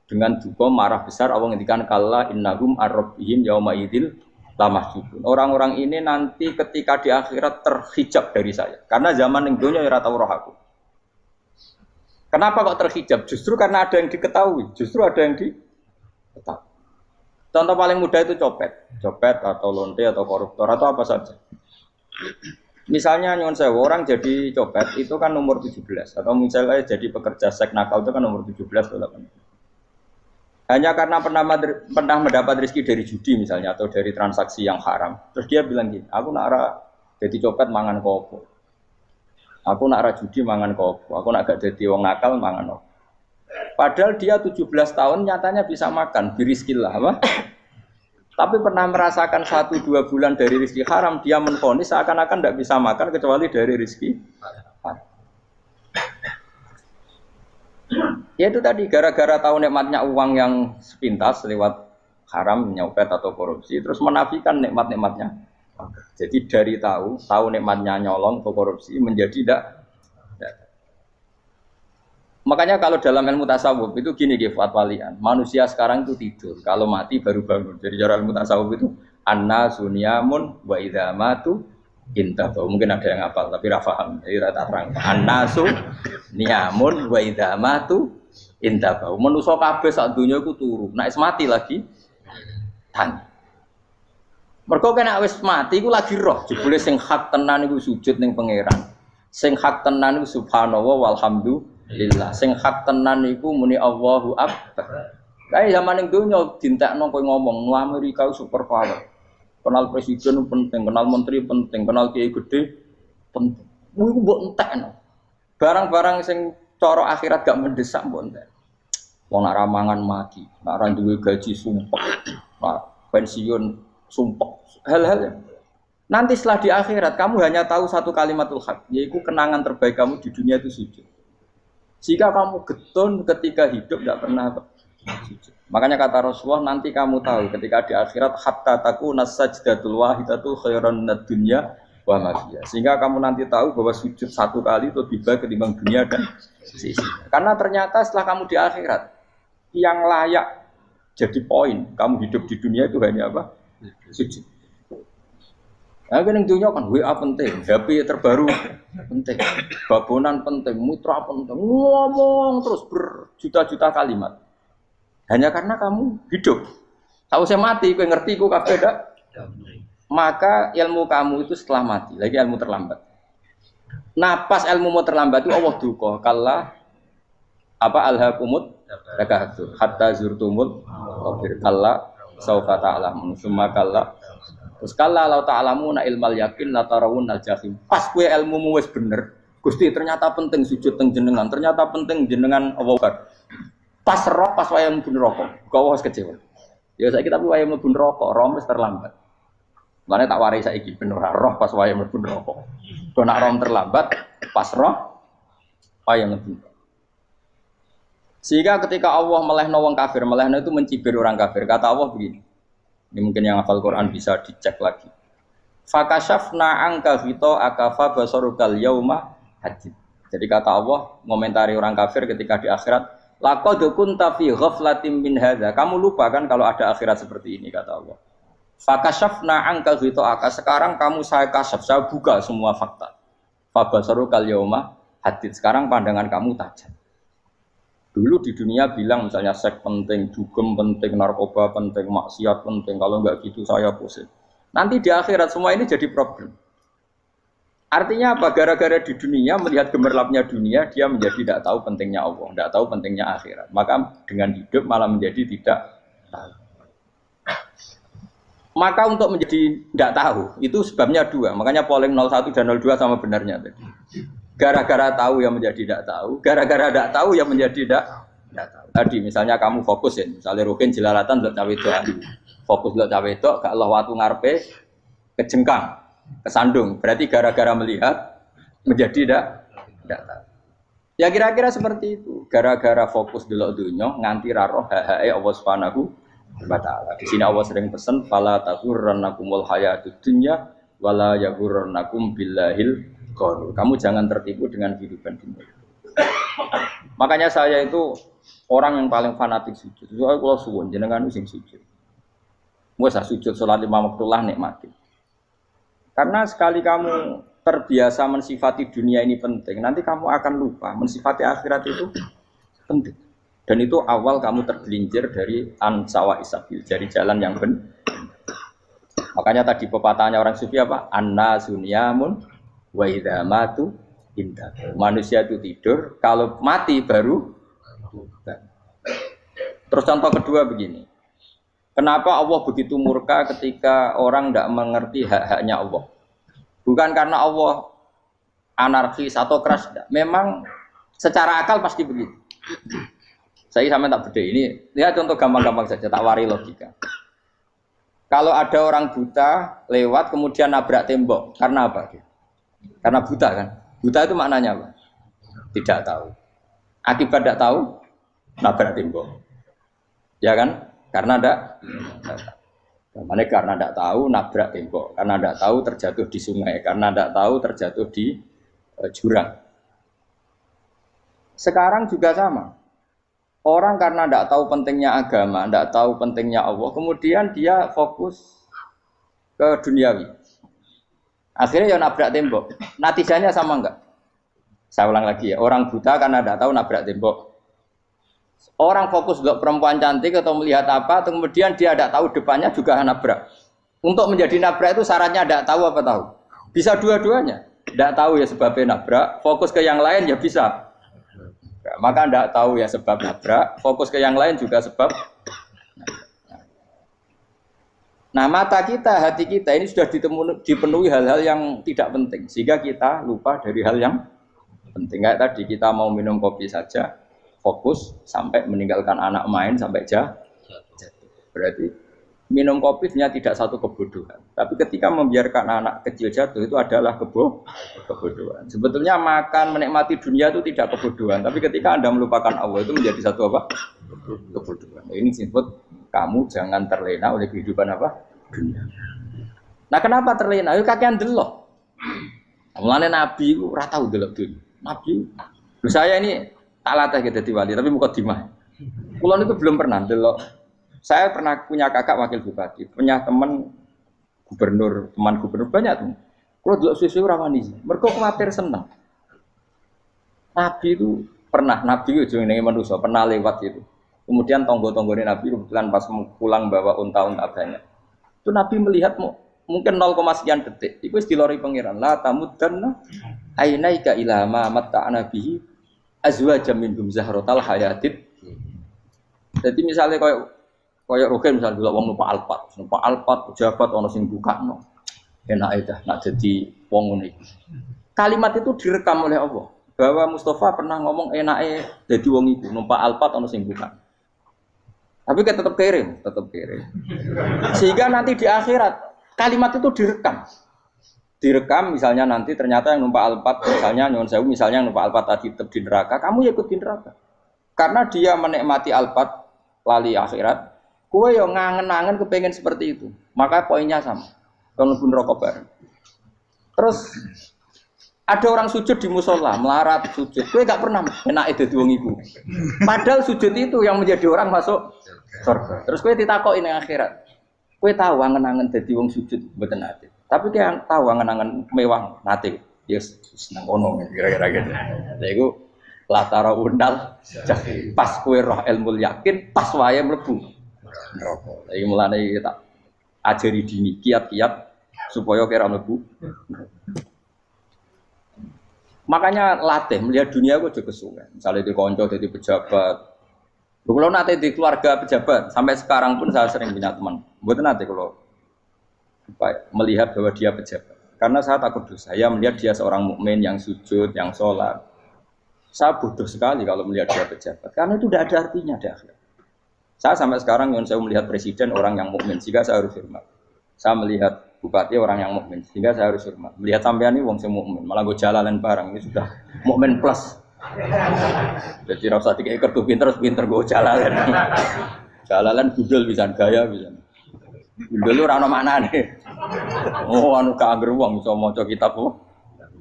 Speaker 1: dengan duka marah besar. Allah ngendikan kalla innahum ar-rabbihim yauma idzil lamahjubun. Orang-orang ini nanti ketika di akhirat terhijab dari saya. Karena zaman yang dunia ya tau roh aku. Kenapa kok terhijab? Justru karena ada yang diketahui. Justru ada yang diketahui. Contoh paling mudah itu copet atau lonte atau koruptor atau apa saja. Misalnya nyuwun sewu orang jadi copet itu kan nomor 17 atau misalnya jadi pekerja seks nakal itu kan nomor 17 atau 18. Hanya karena pernah mendapat rezeki dari judi misalnya atau dari transaksi yang haram. Terus dia bilang gini, aku nak jadi copet mangan kopo. Aku nak judi mangan kopo. Aku nak gak jadi wong nakal mangan kopo. Padahal dia 17 tahun nyatanya bisa makan, birizkillah apa? Tapi pernah merasakan 1-2 bulan dari rezeki haram, dia menvonis seakan-akan tidak bisa makan kecuali dari rezeki haram. Ya itu tadi gara-gara tahu nikmatnya uang yang sepintas lewat haram, nyopet atau korupsi, terus menafikan nikmat-nikmatnya. Jadi dari tahu nikmatnya nyolong atau korupsi menjadi tidak. Makanya kalau dalam ilmu tasawuf itu gini Gifat Walian, manusia sekarang itu tidur, kalau mati baru bangun. Jadi cara ilmu tasawuf itu anna sunyamun wa idza matu intahu. Mungkin ada yang hafal tapi ra paham. Jadi rata terang. Annasu niyamun wa idza matu intahu. Manusa kabeh sak donya iku turu. Nek wis mati lagi tan. Mergo kena wis mati iku lagi roh. Jebule sing hak tenan iku sujud ning pangeran. Sing hak tenan iku subhanallah walhamdulillah. Sing hak tenan iku muni Allahu akbar. Kae zaman ning donya dintekno kowe ngomong Amerika super power. Kenal presiden penting, kenal menteri penting, kenal kiai gede penting. Iku mbok entekno. Barang-barang sing cara akhirat gak mendesak mbok entek. Wong nak ramangan mati, nak ra duwe gaji sumpek, nak pensiun sumpek. Hal-hal nanti setelah di akhirat kamu hanya tahu satu kalimatul haq, yaitu kenangan terbaik kamu di dunia itu sujud. Jika kamu getun ketika hidup tidak pernah sujud. Makanya kata Rasulullah nanti kamu tahu ketika di akhirat hatta takuna sajdatul wahidatu khairan minad dunya wa ma fiha. Sehingga kamu nanti tahu bahwa sujud satu kali itu lebih baik ketimbang dunia dan sisinya. Karena ternyata setelah kamu di akhirat yang layak jadi poin kamu hidup di dunia itu hanya apa? Sujud. Nah, kan yang dunia kan WA penting, HP terbaru penting, babonan penting, mitra penting, ngomong terus berjuta-juta kalimat. Hanya karena kamu hidup. Tahu saya mati, kowe ngerti ku kabeh dak? Maka ilmu kamu itu setelah mati, lagi ilmu terlambat. Nah, pas ilmu mau terlambat itu Allah duka, kalla apa alhaqumut takahtur hatta zurtumul qabir kalla saufa ta'lamun summa kalla. Terus kalla law ta'lamuna ilmal yakin la tarawunnal jahim. Pas kowe ilmumu wis bener, Gusti ternyata penting sujud teng jenengan, ternyata penting jenengan Allah. Pas roh, pas wayang mlebu neraka, kok wis kecewa. Ya saiki tapi wayang mlebu neraka, roh wis terlambat. Mane tak warai saiki ben ora roh pas wayang mlebu neraka. Kok nak roh terlambat, pas roh wayang mlebu. Sehingga ketika Allah melehno wong kafir, melehno itu mencibir orang kafir. Kata Allah begini. Ini mungkin yang hafal Quran bisa dicek lagi. Fakashafna angka fito akafa basarukal yauma hadid. Jadi kata Allah ngomentari orang kafir ketika di akhirat, laqad kunta fi ghaflatin min hadza. Kamu lupa kan kalau ada akhirat seperti ini kata Allah. Fakashafna angka fito aka. Sekarang kamu saya kasaf, saya buka semua fakta. Fabasarukal yauma hadid. Sekarang pandangan kamu tajam. Dulu di dunia bilang misalnya seks penting, dugem penting, narkoba penting, maksiat penting. Kalau enggak gitu saya pusing. Nanti di akhirat semua ini jadi problem. Artinya apa? Gara-gara di dunia melihat gemerlapnya dunia, dia menjadi tidak tahu pentingnya Allah, tidak tahu pentingnya akhirat. Maka dengan hidup malah menjadi tidak tahu. Maka untuk menjadi tidak tahu itu sebabnya dua. Makanya polling 01 dan 02 sama benarnya tadi. Gara-gara tahu yang menjadi tidak tahu, gara-gara tidak tahu yang menjadi tidak tahu. Tadi misalnya kamu fokus ya, misalnya Rukin jelalatan buat cawe itu, fokus buat cawe itu, gak Allah waktu ngarepe kejengkang, kesandung. Berarti gara-gara melihat menjadi tidak tahu. Ya kira-kira seperti itu. Gara-gara fokus delok dunya nganti raroh hahae Allah Subhanahu wa taala. Di sini Allah sering pesan fala taghurrannakumul hayatud dunya wala yaghurrannakum billahil ghurur. Kamu jangan tertipu dengan kehidupan dunia. Makanya saya itu orang yang paling fanatik sujud. Soalnya kalau suwun jenengan sing sujud. Wes sujud salat lima waktu lah nikmati. Karena sekali kamu terbiasa mensifati dunia ini penting, nanti kamu akan lupa mensifati akhirat itu penting. Dan itu awal kamu tergelincir dari ansawa isabil, dari jalan yang benar. Makanya tadi pepatahnya orang sufi apa? Anna sunyamun wa idza matu indah. Manusia itu tidur, kalau mati baru. Terus contoh kedua begini. Kenapa Allah begitu murka ketika orang tidak mengerti hak-haknya Allah? Bukan karena Allah anarkis atau keras, tidak. Memang secara akal pasti begitu. Saya sama tak beda ini. Lihat contoh gampang-gampang saja, tak wari logika. Kalau ada orang buta lewat kemudian nabrak tembok, karena apa? Karena buta kan? Buta itu maknanya apa? Tidak tahu. Akibat tidak tahu, nabrak tembok. Ya kan? Karena tidak tahu nabrak tembok, karena tidak tahu terjatuh di sungai, karena tidak tahu terjatuh di jurang. Sekarang juga sama. Orang karena tidak tahu pentingnya agama, tidak tahu pentingnya Allah, kemudian dia fokus ke duniawi. Akhirnya ya nabrak tembok. Natijanya sama enggak? Saya ulang lagi ya. Orang buta karena tidak tahu nabrak tembok. Orang fokus untuk perempuan cantik atau melihat apa, atau kemudian dia tidak tahu depannya juga nabrak. Untuk menjadi nabrak itu syaratnya tidak tahu apa tahu. Bisa dua-duanya. Tidak tahu ya sebabnya nabrak, fokus ke yang lain ya bisa. Maka tidak tahu ya sebab nabrak, fokus ke yang lain juga sebab. Nah mata kita, hati kita ini sudah dipenuhi hal-hal yang tidak penting, sehingga kita lupa dari hal yang penting. Kayak tadi kita mau minum kopi saja, fokus sampai meninggalkan anak main sampai jatuh. Berarti minum kopi sebenarnya tidak satu kebodohan, tapi ketika membiarkan anak kecil jatuh itu adalah kebodohan. Sebetulnya makan menikmati dunia itu tidak kebodohan, tapi ketika Anda melupakan Allah itu menjadi satu apa? Kebodohan. Ini disebut kamu jangan terlena oleh kehidupan apa? Dunia. Nah kenapa terlena? Itu kakean delok. Mulane Nabi itu ora tau delok dunia. Nabi, saya ini tak latih gitu di wali, tapi muka dimah. Kulon itu belum pernah delok. Saya pernah punya kakak wakil bupati, punya teman gubernur banyak tuh. Kalau delok susu ramani, mereka khawatir senang. Nabi itu pernah, Nabi itu jenenge manusia pernah lewat itu. Kemudian tonggo-tonggone Nabi kebetulan pas pulang bawa unta-unta banyak. Itu Nabi melihat mungkin 0, sekian detik. Itu dilori pangeran. La tamuddanna ainaika ila ma matta'na bihi azwajan minhum zahratal hayatid. Jadi misalnya kayak Rogen misalnya dulu wong numpak Alphard pejabat ono sing bukakno. Enak dah nak jadi wong ngene. Kalimat itu direkam oleh Allah bahwa Mustafa pernah ngomong enake dadi wong iku numpak Alphard ono sing buka. Tapi kan tetap kere. Sehingga nanti di akhirat kalimat itu direkam misalnya nanti ternyata yang numpak Alphard misalnya nyon sewu misalnya yang numpak Alphard tadi tetap di neraka, kamu ya ikut di neraka. Karena dia menikmati alfat lali akhirat, kowe yo ngangen-angen kepengen seperti itu. Maka poinnya sama. Kalau pun rokok bareng. Terus ada orang sujud di musola, melarat sujud. Kowe gak pernah enak dadi wong iku. Padahal sujud itu yang menjadi orang masuk surga. Terus kowe ditakoki ning akhirat. Kowe tahu angen-angen dadi wong sujud mboten nate. Tapi kowe tahu angen-angen mewah nate. Yes, seneng ono kira-kira gitu. Lha iku latara undal pas kowe roh ilmu yakin pas wae mlebu neraka. Iki mulane tak ajari dini kiat-kiat supaya kira mlebu. Makanya latih melihat dunia kok juga kesuwen. Misalnya di konco jadi pejabat. Kalau nanti di keluarga pejabat sampai sekarang pun saya sering punya teman. Buat nanti kalau melihat bahwa dia pejabat. Karena saya takut dosa. Saya melihat dia seorang mukmin yang sujud, yang sholat. Saya bodoh sekali kalau melihat dia pejabat. Karena itu tidak ada artinya di akhirat. Saya sampai sekarang yang saya melihat presiden orang yang mukmin, sehingga saya harus hormat. Saya melihat bupati orang yang mukmin, sehingga saya harus hormat. Melihat sampean ini wong sing mukmin, malah gue jalalan barang ini sudah mukmin plus. Jadi rasa tiga ekor pinter gue jalalan. Jalalan gudul bisa gaya bisa. Gudul ora ono maknane. Oh anu kangger wong iso maca kitab kok.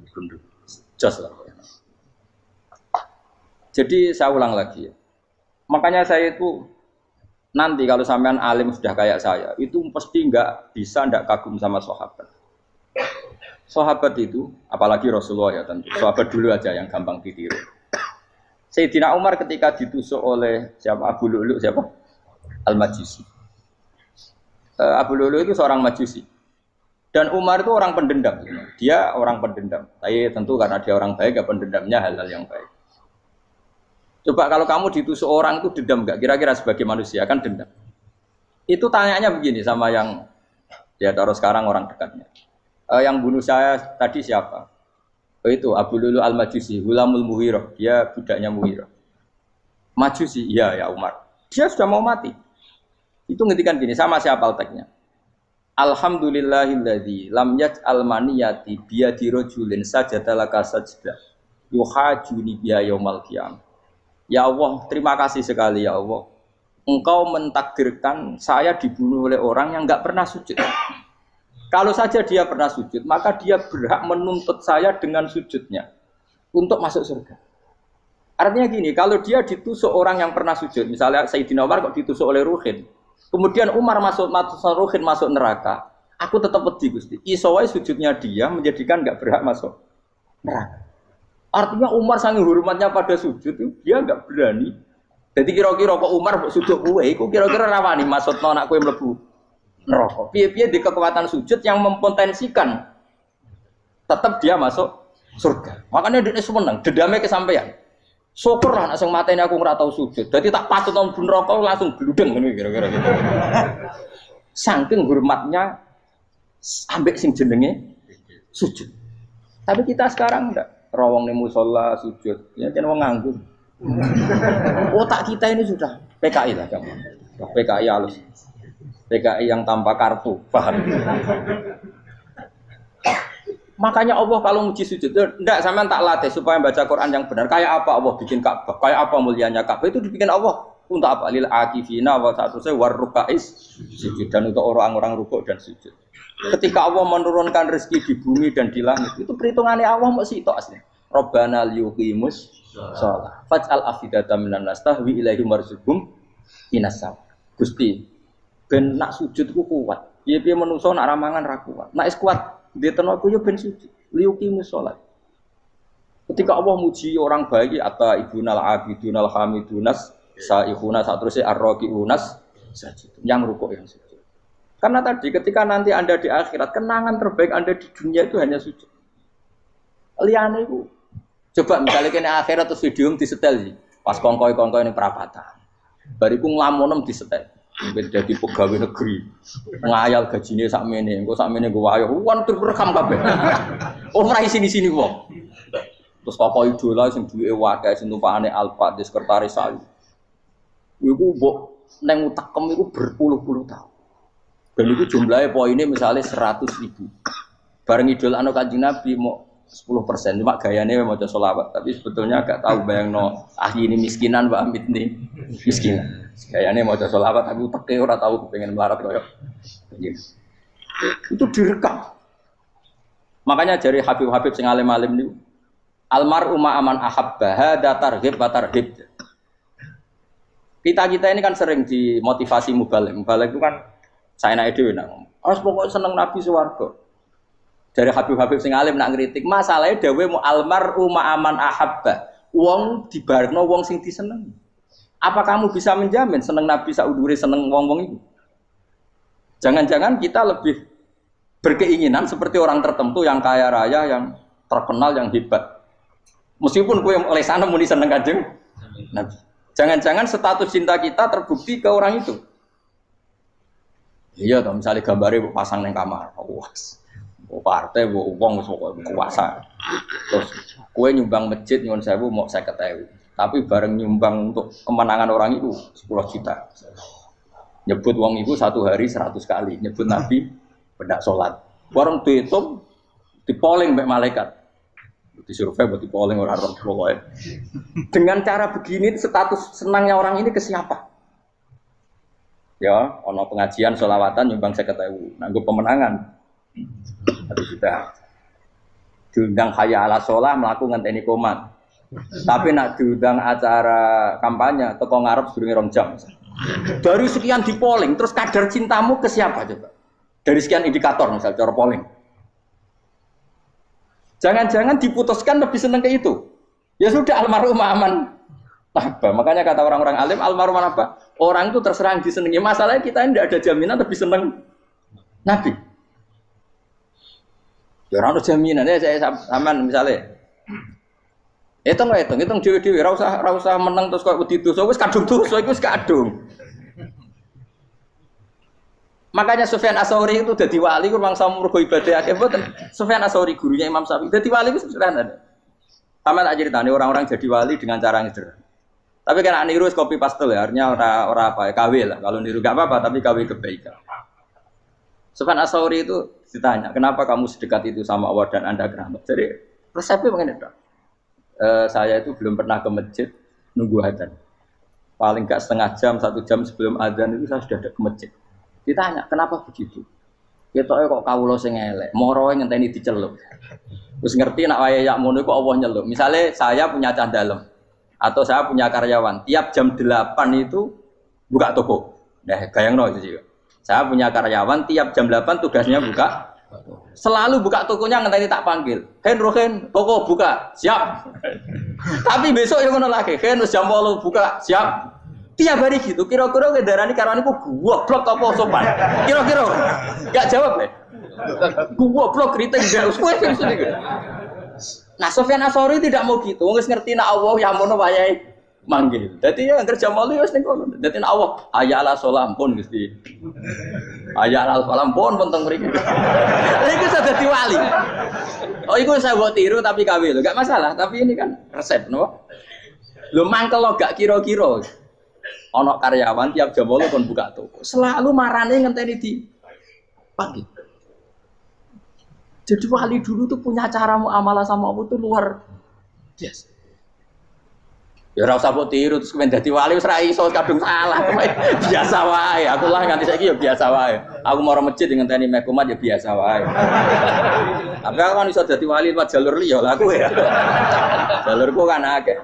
Speaker 1: Gundul. Jos lah. Jadi saya ulang lagi ya. Makanya saya itu nanti kalau sampean alim sudah kayak saya, itu pasti enggak kagum sama sahabat. Sahabat itu, apalagi Rasulullah ya tentu. Sahabat dulu aja yang gampang ditiru. Sayyidina Umar ketika ditusuk oleh siapa Abu Lu'lu siapa? Al-Majusi. Abu Lu'lu itu seorang Majusi. Dan Umar itu orang pendendam. Dia orang pendendam. Tapi tentu karena dia orang baik, ya pendendamnya hal-hal yang baik. Coba kalau kamu ditusuk orang itu dendam enggak? Kira-kira sebagai manusia kan dendam. Itu tanyanya begini sama yang ya taruh sekarang orang dekatnya. Yang bunuh saya tadi siapa? Oh itu Abu Lu'lu Al-Majusi, Hulamul Muhirah. Dia budaknya Muhirah. Majusi, iya ya Umar. Dia sudah mau mati. Itu ngetikan gini, sama siapa alteknya? Alhamdulillahilladzi lam yaj'al maniyati biyadi rajulin sajadalaka sajdah yuhajuni biya yaumal qiyamah. Ya Allah, terima kasih sekali ya Allah. Engkau mentakdirkan saya dibunuh oleh orang yang enggak pernah sujud. Kalau saja dia pernah sujud, maka dia berhak menuntut saya dengan sujudnya untuk masuk surga. Artinya gini, kalau dia ditusuk orang yang pernah sujud, misalnya Sayyidina Umar kok ditusuk oleh Ruhin, kemudian Umar Ruhin masuk neraka, aku tetap pedih Gusti. Isowai sujudnya dia menjadikan enggak berhak masuk neraka. Artinya Umar sangat hormatnya pada sujud itu dia enggak berani. Jadi kira-kira kok Umar sujud kowe iku kira-kira rawani maksudno anak kowe mlebu neraka. Piye-piye di kekuatan sujud yang mempotensikan tetap dia masuk surga. Makanya dia seneng, dendamnya kesampaian. Syukur lah anak sing mateni aku ora tau sujud. Dadi tak patut nang neraka langsung gludeng ngene kira-kira gitu. Saking hormatnya ambek sing jenenge sujud. Tapi kita sekarang enggak rawong ning musala sujud. Ya jan wong nganggur. Otak kita ini sudah PKI lah kamu. PKI halus. PKI yang tanpa kartu, paham? Makanya Allah kalau muji sujud, enggak sampean tak latih supaya baca Quran yang benar. Kayak apa Allah bikin Ka'bah? Kayak apa mulianya Ka'bah? Itu dibikin Allah untuk apa? Lil akifina wa sa'tusai warruka'is sujud, dan untuk orang-orang rukuk dan sujud. Ketika Allah menurunkan rezeki di bumi dan di langit, itu perhitungannya Allah masih itu asli. Rabbana liyuqimus shalah faj'al afidatan minan nas tahwi ilaihim warzuqhum minas sam. Gusti, ben nak sujud ku kuat. Piye-piye menungso nak ramangan ra kuat. Nak is kuat di tenaga yo ben sujud. Liyuqimus shalah. Ketika Allah muji orang baik atau ibunal abidunal hamidunas saihuna satrusé arraqiunas sajid. Yang rukuk yang sujud. Karena tadi ketika nanti Anda di akhirat, kenangan terbaik Anda di dunia itu hanya sujud. Liyane iku coba misalnya kene akhirat terus video disetel sih. Pas kongkoi-kongkoi ning perapatan. Bariku nglamonem disetel. Dadi pegawai negeri. Ngayal gajine sakmene, engko sakmene nggo wayo. Wan direkam kabeh. Oh ora sini-sini wong. Terus tokoh idola sing duwe wae sing tumpakane Alfa di sekretaris saya. Iku mbok nang utakem iku berpuluh-puluh tahun. Dan itu jumlahnya poinnya misalnya 100.000. Bareng idol anu Kanjeng Nabi mau 10%, cuma gayanya mau coba sholawat, tapi sebetulnya agak tahu bayang no, ini miskinan, Mbak Amit nih miskinan. Gayanya mau coba sholawat, tapi teke orang tahu pengen melarat kayak itu direkam. Makanya dari Habib-Habib sing alim-alim niku, almar'u ma'aman ahabba hada targhib wa tarhib. Kita ini kan sering dimotivasi mubaligh. Mubaligh itu kan saya naik dhewe nang. Harus pokoknya seneng Nabi swarga. Dari Habib-Habib sing alim nak ngritik, masalahnya dawe mu almar'u ma'aman ahabba. Wong dibarno wong sing diseneng. Apa kamu bisa menjamin seneng Nabi saudure seneng wong-wong itu? Jangan-jangan kita lebih berkeinginan seperti orang tertentu yang kaya raya, yang terkenal, yang hebat. Meskipun kowe oleh sana muni seneng Kanjeng Nabi. Jangan-jangan status cinta kita terbukti ke orang itu. Iya, toh misalnya gambarnya pasang neng kamar, wah. Partai, uang, kuasa. Terus, kue nyumbang masjid nyuwun sewu mau 50.000. Tapi bareng nyumbang untuk kemenangan orang itu 10 juta. Nyebut uang itu satu hari 100 kali. Nyebut Nabi bedak sholat. Bareng dihitung, dipoling mbak malaikat. Disurvei buat dipoling orang-orang pokoknya. Dengan cara begini status senangnya orang ini ke siapa? Ya, ono pengajian sholawatan nyumbang 50.000. Nanggup pemenangan. Habis sudah diundang hayya ala sholah melakukan ngenteni komat. Tapi nak diundang acara kampanye teko ngarep sedurunge 2 jam. Dari sekian di polling terus kadar cintamu ke siapa coba? Dari sekian indikator misal cara polling. Jangan-jangan diputuskan lebih seneng ke itu. Ya sudah almarhum aman. Apa? Makanya kata orang-orang alim almarhum apa? Orang itu terserah disenangi. Masalahnya kita ini tidak ada jaminan lebih seneng Nabi. Ya orang jaminan ya saya aman misalnya. Hitung dewi-dewi, ra usah menang terus kok wedi dosa wis kadung dosa iku wis kadung. Makanya Sufyan Ats-Tsauri itu dadi wali ku mangsa mergo ibadah akeh mboten. Sufyan Ats-Tsauri gurunya Imam Syafi'i dadi wali ku sederhana. Sama tak ceritane orang-orang jadi wali dengan cara yang sederhana. Tapi kan niru copy paste ya, artinya ora apa ya KW lah. Kalau niru gak apa-apa tapi KW kebaikan. Sufyan Ats-Tsauri itu ditanya, kenapa kamu sedekat itu sama Allah dan Anda keramat? Jadi resepnya begini dok. Saya itu belum pernah ke masjid nunggu adzan. Paling gak setengah jam, 1 jam sebelum adzan itu saya sudah ada ke masjid. Ditanya, kenapa begitu? Ketoknya kok kawula sing elek, moroe ngenteni diceluk. Terus ngerti nak wayahe yak ngono kok Allah nyeluk. Misalnya saya punya cah dalem atau saya punya karyawan, tiap jam 8 itu buka toko. Nah, gayangno itu juga. Saya punya karyawan tiap jam 8 tugasnya buka. Selalu buka tokonya ngenteni tak panggil. Rohen, toko buka, siap. Tapi besok yang ngono lagi, wis jam 8 buka, siap. Tiap hari gitu. Kira-kira ngendarani karwane ku goblok apa sopan. Kira-kira. Enggak jawab ya. Goblok kritik ndak usah sing gitu. Nah, Sufyan Ats-Tsauri tidak mau gitu. Wis ngerti nek Allah ya mono wayahe manggil. Dadi ya anggere jam 8 wis ning kono. Dadi nek Allah ayala salam pun Gusti. Ayala salam pun teng mriki. Lha iku sudah dadi wali. Oh iku saya buat tiru tapi KW lho. Enggak masalah, tapi ini kan resep no. Lho mangkel lo gak kira-kira. Ana karyawan tiap jam 8 kon buka toko. Selalu marane ngenteni di pagi. Jadi wali dulu tuh punya cara muamalah sama Allah tuh luar biasa. Ya ora usah mbok tiru terus kemen dadi wali wis ra iso kadung salah. Biasa wae. Aku lah nganti saiki ya biasa wae. Aku mau masjid ngenteni mekumat ya biasa wae. Tapi aku kan iso dadi wali lewat jalur liya lah aku ya. Jalurku kan akeh.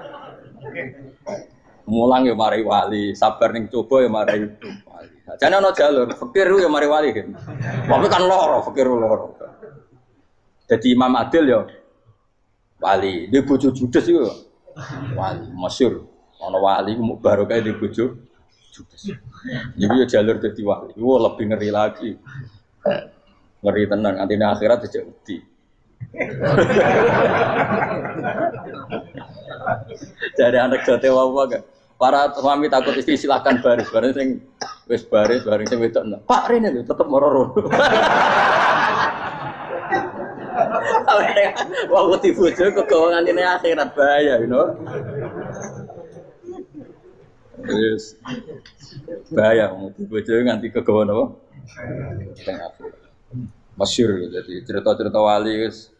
Speaker 1: Mulang ya mari wali, sabar ning coba ya mari wali. Jane ana jalur fikir ya mari wali. Tapi kan loro, fikir loro. Jadi Imam Adil ya wali, di bojo judes iku wali masyhur. Ana wali ku barokah di bojo judes. Jadi ya jalur dadi wali. Wo lebih ngeri lagi. Ngeri tenan antine akhirat aja wedi. Jadi anak jote wae para suami takut istri silakan baris sing wis baris bareng sing wedok. Pak rene lho tetep moro-moro. Wah, wedi bojo kegawangan ini akhirat bahaya, you know. Yes. Bahaya wedi bojo nganti kegawan apa? Teng akhirat. Masyhur jadi cerita-cerita wali wis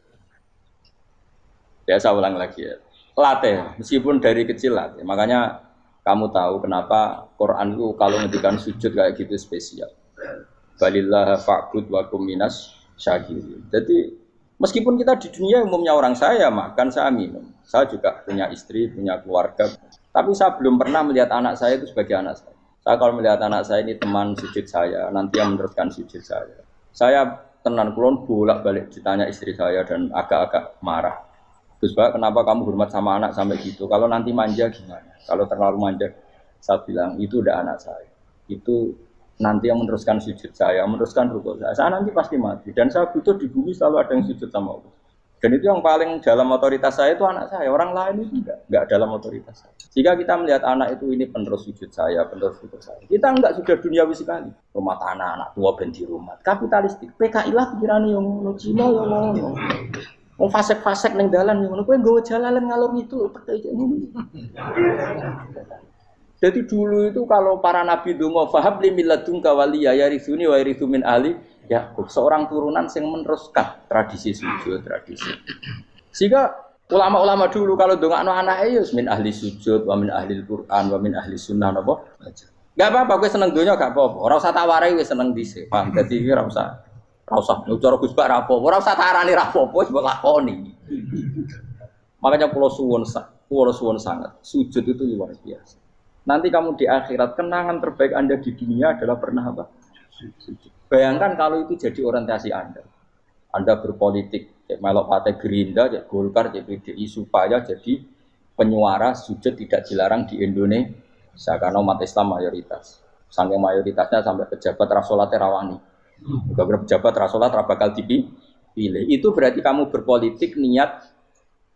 Speaker 1: Biasa ulang lagi ya. Latih, meskipun dari kecil latih. Makanya kamu tahu kenapa Quran itu kalau ngendikan sujud kayak gitu spesial. Balillah fa'bud wa kum minas syakirin. Jadi meskipun kita di dunia umumnya orang saya makan, saya minum. Saya juga punya istri, punya keluarga. Tapi saya belum pernah melihat anak saya itu sebagai anak saya. Saya kalau melihat anak saya ini teman sujud saya, nanti yang meneruskan sujud saya. Saya tenan kulon bolak-balik ditanya istri saya dan agak-agak marah. Gus Pak, kenapa kamu hormat sama anak sampai gitu? Kalau nanti manja gimana? Kalau terlalu manja, saya bilang itu udah anak saya. Itu nanti yang meneruskan sujud saya, meneruskan rukuk saya. Saya nanti pasti mati. Dan saya butuh di bumi selalu ada yang sujud sama Allah. Dan itu yang paling dalam otoritas saya itu anak saya. Orang lain itu enggak dalam otoritas saya. Jika kita melihat anak itu ini penerus sujud saya, penerus rukuk saya. Kita enggak sudah duniawi sekali. Rumah tanah, anak tua ben di rumah. Kapitalistik. PKI lah pikiran yang ngono, Cina yang ngono. Wong fasek-fasek ning dalan ngono kowe nggawa jalalan ngalor itu percaya ngono. Jadi dulu itu kalau para nabi donga fahab li milladunka waliya yarisuni wa yarithu min ahli Yakub, seorang turunan yang meneruskan tradisi sujud, tradisi. Sehingga ulama-ulama dulu kalau dongakno anake ya min ahli sujud, wa min ahli Al-Qur'an, wa min ahli sunnah napa. Enggak apa-apa kowe seneng donya gak apa-apa. Ora usah tak warai wis seneng dhisik. Paham? Dadi ora usah cara Gus Bak ra apa, ora usah tarani ra apa, wis mbok lakoni. Makanya kula suwun sangat, sujud itu luar biasa. Nanti kamu di akhirat kenangan terbaik Anda di dunia adalah pernah apa? Sujud. Bayangkan kalau itu jadi orientasi Anda. Anda berpolitik, cek melok partai Gerindra, cek Golkar, cek PDI supaya jadi penyuara sujud tidak dilarang di Indonesia karena umat Islam mayoritas. Saking mayoritasnya sampai pejabat rasolatnya rawani. Juga pejabat rasolat bakal dipilih. Itu berarti kamu berpolitik niat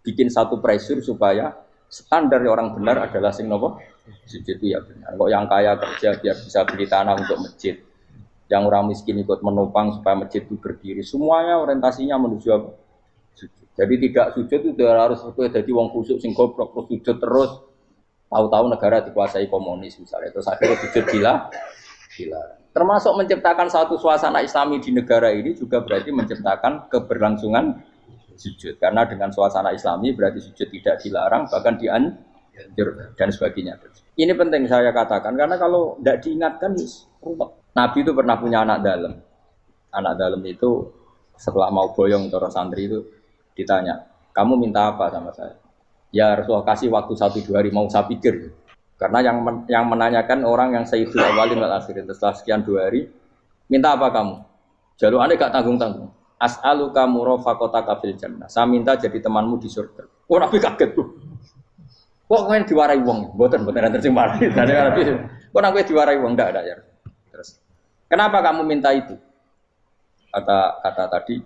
Speaker 1: bikin satu pressure supaya standar orang benar adalah sing nopo sujud itu ya benar. Kok yang kaya kerja biar bisa beli tanah untuk masjid, yang orang miskin ikut menopang supaya masjid itu berdiri. Semuanya orientasinya menuju apa? Sujud. Jadi tidak sujud itu harus jadi wong khusyuk sing goblok terus sujud terus. Tahu-tahu negara dikuasai komunis misalnya. Terus akhirnya sujud gila. Termasuk menciptakan satu suasana Islami di negara ini juga berarti menciptakan keberlangsungan sujud. Karena dengan suasana Islami berarti sujud tidak dilarang, bahkan dianjur dan sebagainya. Ini penting saya katakan karena kalau tidak diingatkan, Nabi itu pernah punya anak dalam. Anak dalam itu setelah mau boyong terus santri itu ditanya, kamu minta apa sama saya? Ya Rasulullah kasih waktu 1-2 hari mau saya pikir. Karena yang menanyakan orang yang sayyidul awalin wal akhirin setelah sekian 2 hari, minta apa kamu? Jaluannya gak tanggung-tanggung. As'aluka murafaqataka fil jannah. Saya minta jadi temanmu di surga. Oh Nabi kaget tuh. Kok kalian diwarai wong? Mboten ada terjemah. Nabi, kok Nabi diwarai wong ndak ada ya. Terus, kenapa kamu minta itu? Kata tadi,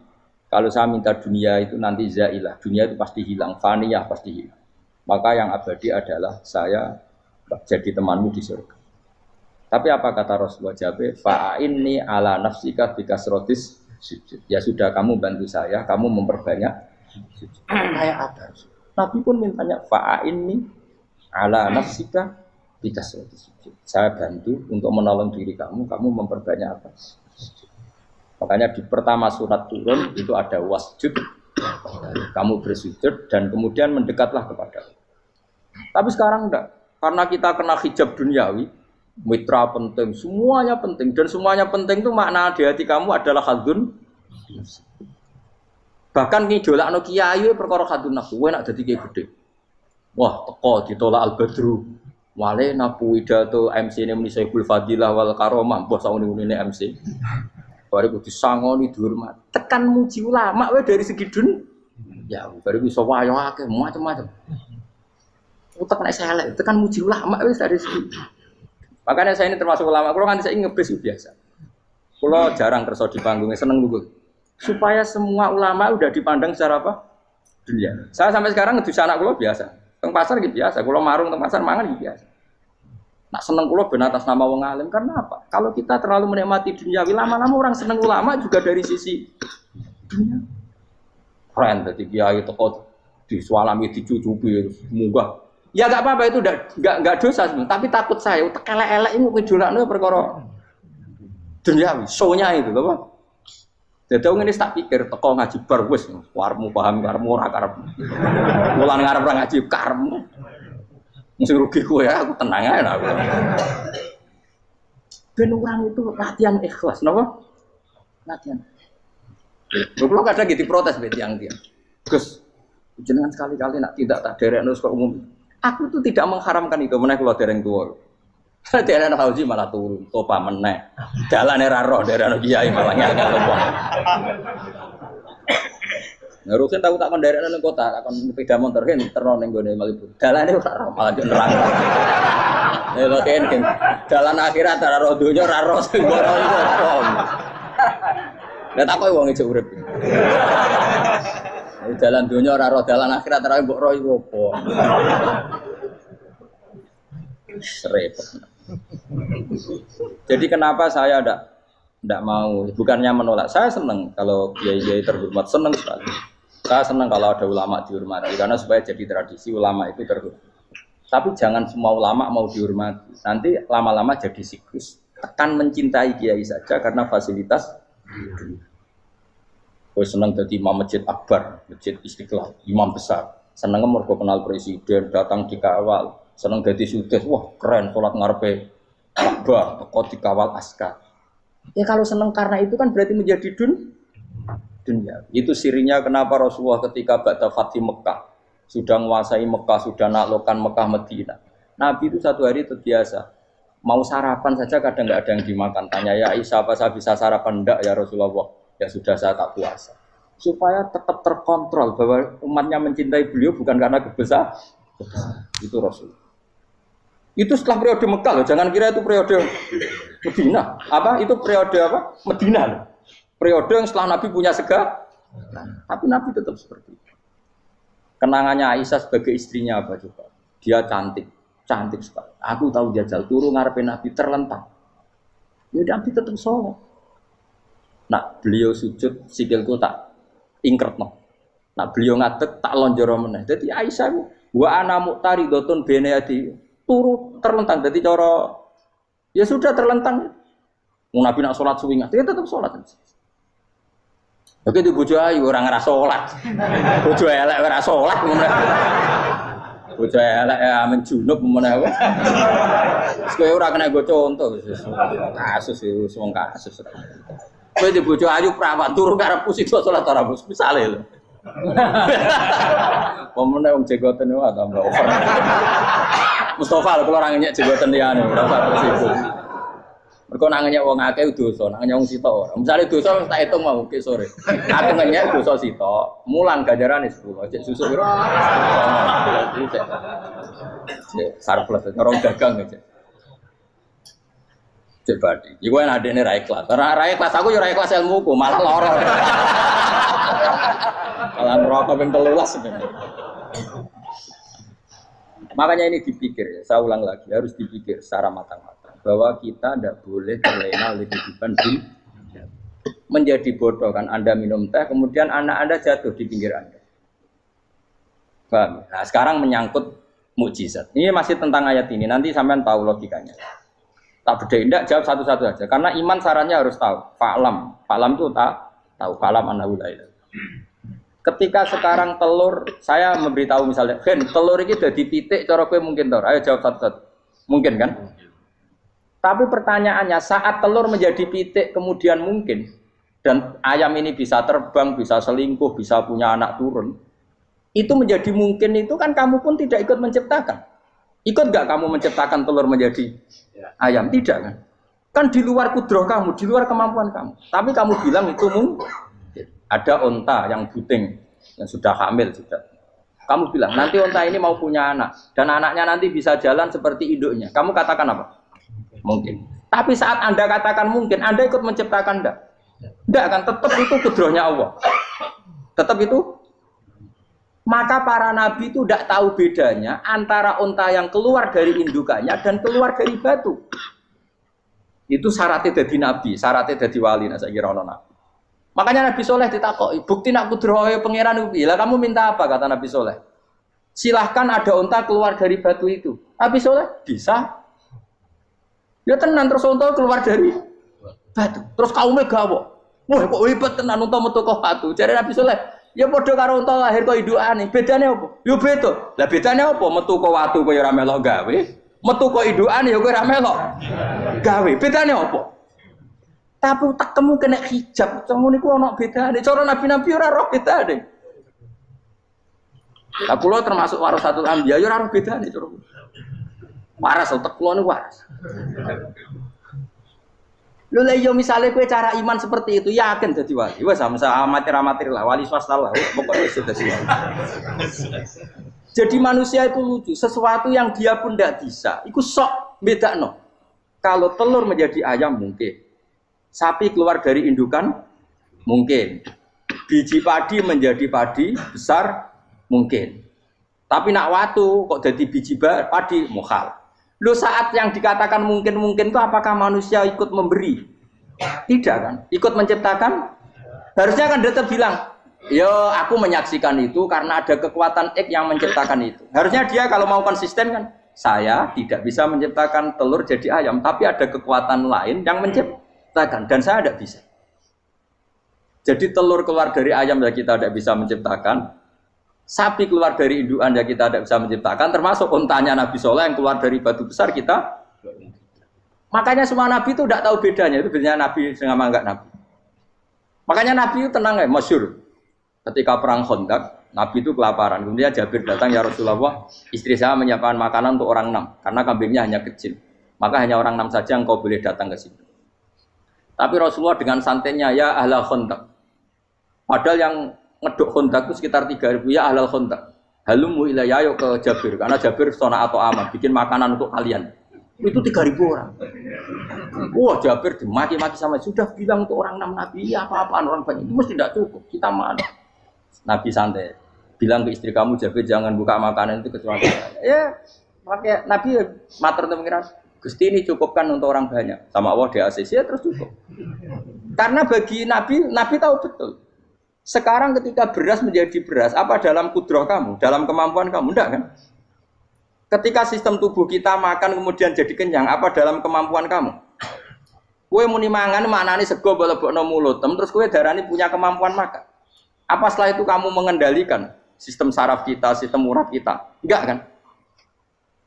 Speaker 1: kalau saya minta dunia itu nanti zailah. Dunia itu pasti hilang, faniyah pasti hilang. Maka yang abadi adalah saya jadi temanmu di surga. Tapi apa kata Rasulullah Jabe? Fa'inni ala nafsika bikasrotis sujud. Ya sudah kamu bantu saya, kamu memperbanyak sujud. Kayak apa? Nabi pun mintanya fa'inni ala nafsika bikasrotis sujud. Saya bantu untuk menolong diri kamu memperbanyak apa? Sujud. Makanya di pertama surat turun itu ada wasjud. Kamu bersujud dan kemudian mendekatlah kepada Allah. Tapi sekarang enggak. Karena kita kena hijab duniawi, mitra penting, semuanya penting. Dan semuanya penting itu makna di hati kamu adalah khadun. Bahkan ngidolakno kiai perkara khadun nafsu, kowe nak dadi kiai gede. Wah, teko ditolak Al-Badru. Wale napu pidato MC ne muni Saiful Fadilah wal Karomah, mbah sauni-unine MC. Baru disangoni dihormat. Tekan muji ulama wae dari segi ya, baru bisa wayo akeh macam-macam. Utek nek elek, tekan muji ulama wis dari segi. Makanya saya ini termasuk ulama, kalau kan saya ngebis biasa. Kalau jarang kerso di panggungnya seneng dulu. Supaya semua ulama udah dipandang secara apa? Dunia. Saya sampai sekarang ngedus anak kulo biasa. Teng pasar gitu biasa. Kulo marung teng pasar mangan gitu biasa. Nak seneng kulo ben atas nama wong alim karena apa? Kalau kita terlalu menikmati dunia, lama-lama orang seneng ulama juga dari sisi dunia. Keren tadi kiai teko disualami dicucupi munggah. Ya enggak apa-apa itu enggak dosa sebenarnya, tapi takut saya utek elek-elek ini ngidolakno perkara duniawi, show-nya itu loh. Dadi wong ini tak pikir teko ngaji bar wis warmu paham karmu ora karep. Mulan ngarep ora ngaji karmu. Mesti rugi kowe ya, aku tenang ae aku. Ben orang itu latihan ikhlas, napa? Latihan. Kalau kadang gitu protes be tiang-tiang. Gus, jenengan sekali-kali nak tidak tak derekno kok umum. Aku tuh tidak mengharamkan itu, meneh kula dereng tuwa. Dereng haji malah turun, topa meneh. Dalane ra roh dereng kiai malah ngel-ngel lopo. Ngarusin tahu tak kon derekno ning kota, takon sepeda motor kan terno ning gone Malibu. Dalane ora roh malah nerang. Lha kan dalan akhirat ora roh donya ora roh sing ora iku apa. Lah tak kowe wong ijo urip. Dalan donya ora roh dalan akhirat ora mbok roh iku apa. Repot. Jadi kenapa saya tidak mau, bukannya menolak, saya senang kalau kiai-kiai terhormat, senang sekali. Saya senang kalau ada ulama dihormati, karena supaya jadi tradisi ulama itu terhormat. Tapi jangan semua ulama mau dihormati, nanti lama-lama jadi siklus. Tekan mencintai kiai saja karena fasilitas. Gue senang jadi imam masjid akbar, masjid Istiqlal, imam besar. Senang mergo kenal presiden, datang dikawal. Senang jadi sudes, wah keren, sholat ngarepe Ka'bah, teko dikawal askar. Ya kalau senang karena itu kan berarti menjadi dunia. Itu sirinya kenapa Rasulullah ketika ba'da Fathi Mekah sudah menguasai Mekah, sudah naklukkan Mekah Madinah. Nabi itu satu hari terbiasa mau sarapan saja kadang nggak ada yang dimakan. Tanya ya Aisyah apa saya bisa sarapan? Enggak ya Rasulullah. Ya sudah saya tak puasa. Supaya tetap terkontrol bahwa umatnya mencintai beliau bukan karena kebesaran. Itu Rasul. Itu setelah periode Mekah loh, jangan kira itu periode Medina. Apa? Itu periode apa? Medina loh. Periode yang setelah Nabi punya segala. Tapi Nabi tetap seperti itu. Kenangannya Aisyah sebagai istrinya apa coba? Dia cantik, cantik sekali. Aku tahu jajal turun ngarepin Nabi terlentang. Ya Nabi tetap sholat. Nah beliau sujud sikilku tak ingkretno. Nah beliau ngadeg tak lonjoro meneh. Jadi Aisyah itu wa ana muqtaridotun bene adi turu terlentang. Jadi cara ya sudah terlentang. Nabi nak sholat suwingat, dia tetap sholat. Oke itu bojo ayu orang ngerasa sholat. Bojo elek ora sholat ngono. Bojo elek ya menjunub ngono. Wis kowe ora kena go contoh kasus itu wong kasus. Kowe di bojo ayu prawan turu karepku sida sholat ora bos misale lho. Pemene wong jegoten wae tambah over. Mustafa lho kalau orang nyek jegoten liyane ora usah tersinggung. Mergo nang nyek wong akeh dosa, nang nyek wong sitok ora. Misale dosa tak hitung mau ke sore. Aku nyek dosa sitok, mulang ganjarane 10. Cek susuk piro? Cek surplus orang dagang cek. Cek badi. Iku enak adene ra ikhlas. Ra ikhlas aku yo ra ikhlas ilmuku, malah lara. Malah neraka ping 13 sebenarnya. Makanya ini dipikir, ya, saya ulang lagi, harus dipikir secara matang-matang bahwa kita tidak boleh terlena oleh kehidupan dunia. Menjadi bodoh kan, Anda minum teh, kemudian anak Anda jatuh di pinggir Anda. Paham? Nah sekarang menyangkut mukjizat. Ini masih tentang ayat ini, nanti sampean tahu logikanya. Tak bedain, tidak jawab satu-satu aja. Karena iman sarannya harus tahu. Fa'lam itu tak tahu. Fa'lam annahu la ilaha. Ketika sekarang telur, saya memberitahu misalnya, Gen, telur ini udah dipitik, cara kowe mungkin tor. Ayo jawab satu-satu. Mungkin kan? Tapi pertanyaannya, saat telur menjadi pitik kemudian mungkin, dan ayam ini bisa terbang, bisa selingkuh, bisa punya anak turun, itu menjadi mungkin itu kan kamu pun tidak ikut menciptakan. Ikut nggak kamu menciptakan telur menjadi ayam? Tidak kan? Kan di luar kudroh kamu, di luar kemampuan kamu. Tapi kamu bilang itu mungkin. Ada onta yang buting, yang sudah hamil sudah. Kamu bilang nanti onta ini mau punya anak dan anaknya nanti bisa jalan seperti induknya. Kamu katakan apa? Mungkin. Tapi saat Anda katakan mungkin, Anda ikut menciptakan enggak? Enggak kan? Tetap itu kudrohnya Allah. Tetap itu. Maka para nabi itu tidak tahu bedanya antara onta yang keluar dari indukannya dan keluar dari batu. Itu syaratnya jadi nabi, syaratnya jadi wali. Nah, saya kira ono nabi. Makanya Nabi Soleh ditakoki, bukti nak kudrohe pangeran ubi. Lah kamu minta apa kata Nabi Soleh? Silahkan ada unta keluar dari batu itu. Nabi Soleh bisa. Ya tenan terus unta keluar dari batu. Terus kaumnya gawok. Wah, kok hebat tenan unta metu kok watu. Jare Nabi Saleh, ya padha karo unta lahir kok indukane. Bedane apa? Yo beda. Lah bedane apa? Metu kok watu kok ora melok gawe. Metu kok indukane ya kowe ora melok gawe. Bedane apa? Tapi utekmu kena hijab. Ngono niku ana bedane. Cara nabi-nabi ora roh bedane. Lah kula termasuk warasatul anbiya ya ora roh bedane cara. Waras utek kula niku waras. Lho lha yo misale kowe cara iman seperti itu yakin dadi wali. Wes sama amatir-amatir lah wali swasta lah. Pokoknya sudah dadi wali. Jadi manusia itu lucu, sesuatu yang dia pun tidak bisa. Iku sok bedakno. Kalau telur menjadi ayam mungkin. Sapi keluar dari indukan mungkin. Biji padi menjadi padi besar mungkin. Tapi nak watu kok jadi biji padi mukhal. Lo saat yang dikatakan mungkin-mungkin itu apakah manusia ikut memberi? Tidak kan? Ikut menciptakan? Harusnya kan tetap bilang, yo aku menyaksikan itu karena ada kekuatan X yang menciptakan itu. Harusnya dia kalau mau konsisten kan, saya tidak bisa menciptakan telur jadi ayam, tapi ada kekuatan lain yang menciptakan dan saya tidak bisa. Jadi telur keluar dari ayam ya kita tidak bisa menciptakan. Sapi keluar dari indukan ya kita tidak bisa menciptakan, termasuk untanya Nabi Soleh yang keluar dari batu besar kita. Makanya semua Nabi itu tidak tahu bedanya, itu bedanya Nabi sama enggak Nabi. Makanya Nabi itu tenang ya, masyhur. Ketika perang Khandaq, Nabi itu kelaparan. Kemudian Jabir datang, ya Rasulullah, istri saya menyiapkan makanan untuk orang 6, karena kambingnya hanya kecil. Maka hanya orang 6 saja yang kau boleh datang ke situ. Tapi Rasulullah dengan santainya, ya ahla Khandaq. Padahal yang ngeduk Khandaq itu sekitar 3.000 ya ahlal Khandaq. Halumu ilayya yuk ke Jabir karena Jabir sona atau aman bikin makanan untuk kalian. Itu 3.000 orang. Wah, Jabir dimaki-maki sama sudah bilang untuk orang 6 nabi ya apa-apaan orang banyak itu mesti tidak cukup. Kita mana? Nabi santai. Bilang ke istri kamu Jabir jangan buka makanan itu kecuali ya pakai Nabi matur teng pengiran. Gusti ini cukupkan untuk orang banyak. Sama Allah di ACC ya terus cukup. Karena bagi Nabi tahu betul. Sekarang ketika beras menjadi beras, apa dalam kudrah kamu, dalam kemampuan kamu? Enggak kan? Ketika sistem tubuh kita makan kemudian jadi kenyang, apa dalam kemampuan kamu? Kue muni mangan maknane sego bolebokno mulut, terus kue darani punya kemampuan makan. Apa setelah itu kamu mengendalikan sistem saraf kita, sistem urat kita? Enggak kan?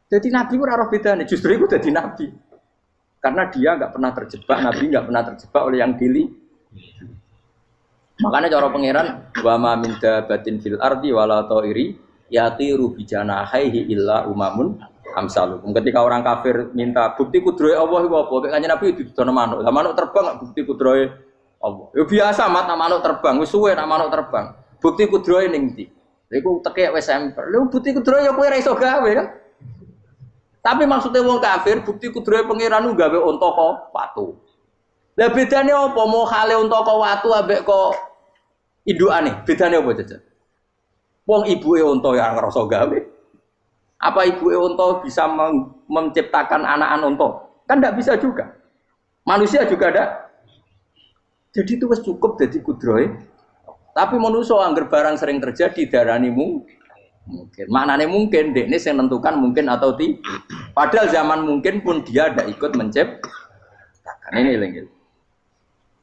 Speaker 1: Jadi Nabi ora roh bedane, justru itu jadi Nabi. Karena dia enggak pernah terjebak, Nabi enggak pernah terjebak oleh yang dili. Makanya cara pangeran wa ma min dabatin fil ardi wala ta'iri yatiru bi janahihi illa umamun amsalukum. Ketika orang kafir minta bukti kudrohe Allah iku apa? Kanjeng Nabi didono manuk. Lah manuk terbang bukti kudrohe Allah. Ya biasa mat manuk terbang, wis suwe nak manuk terbang. Bukti kudrohe ning ndi? Iku teke wis sampe. Lha bukti kudrohe ya kowe ora iso gawe kan? Tapi maksudnya wong kafir bukti kudrohe pangeran ku gawe unta kok watu. Lah bedane apa? Mau khale unta kok watu ambek kok indukane. Bedane apa jajan? Wong ibuke unta ya ngrasa gawe. Apa ibuke unta bisa menciptakan anak-anak unta? Kan enggak bisa juga. Manusia juga ada. Jadi itu wis cukup dadi kudrohe. Tapi manusia angger barang sering terjadi darani mungkin. Maknane mungkin dekne sing nentukan mungkin atau tidak. Padahal zaman mungkin pun dia ada ikut menciptakan ini lagi.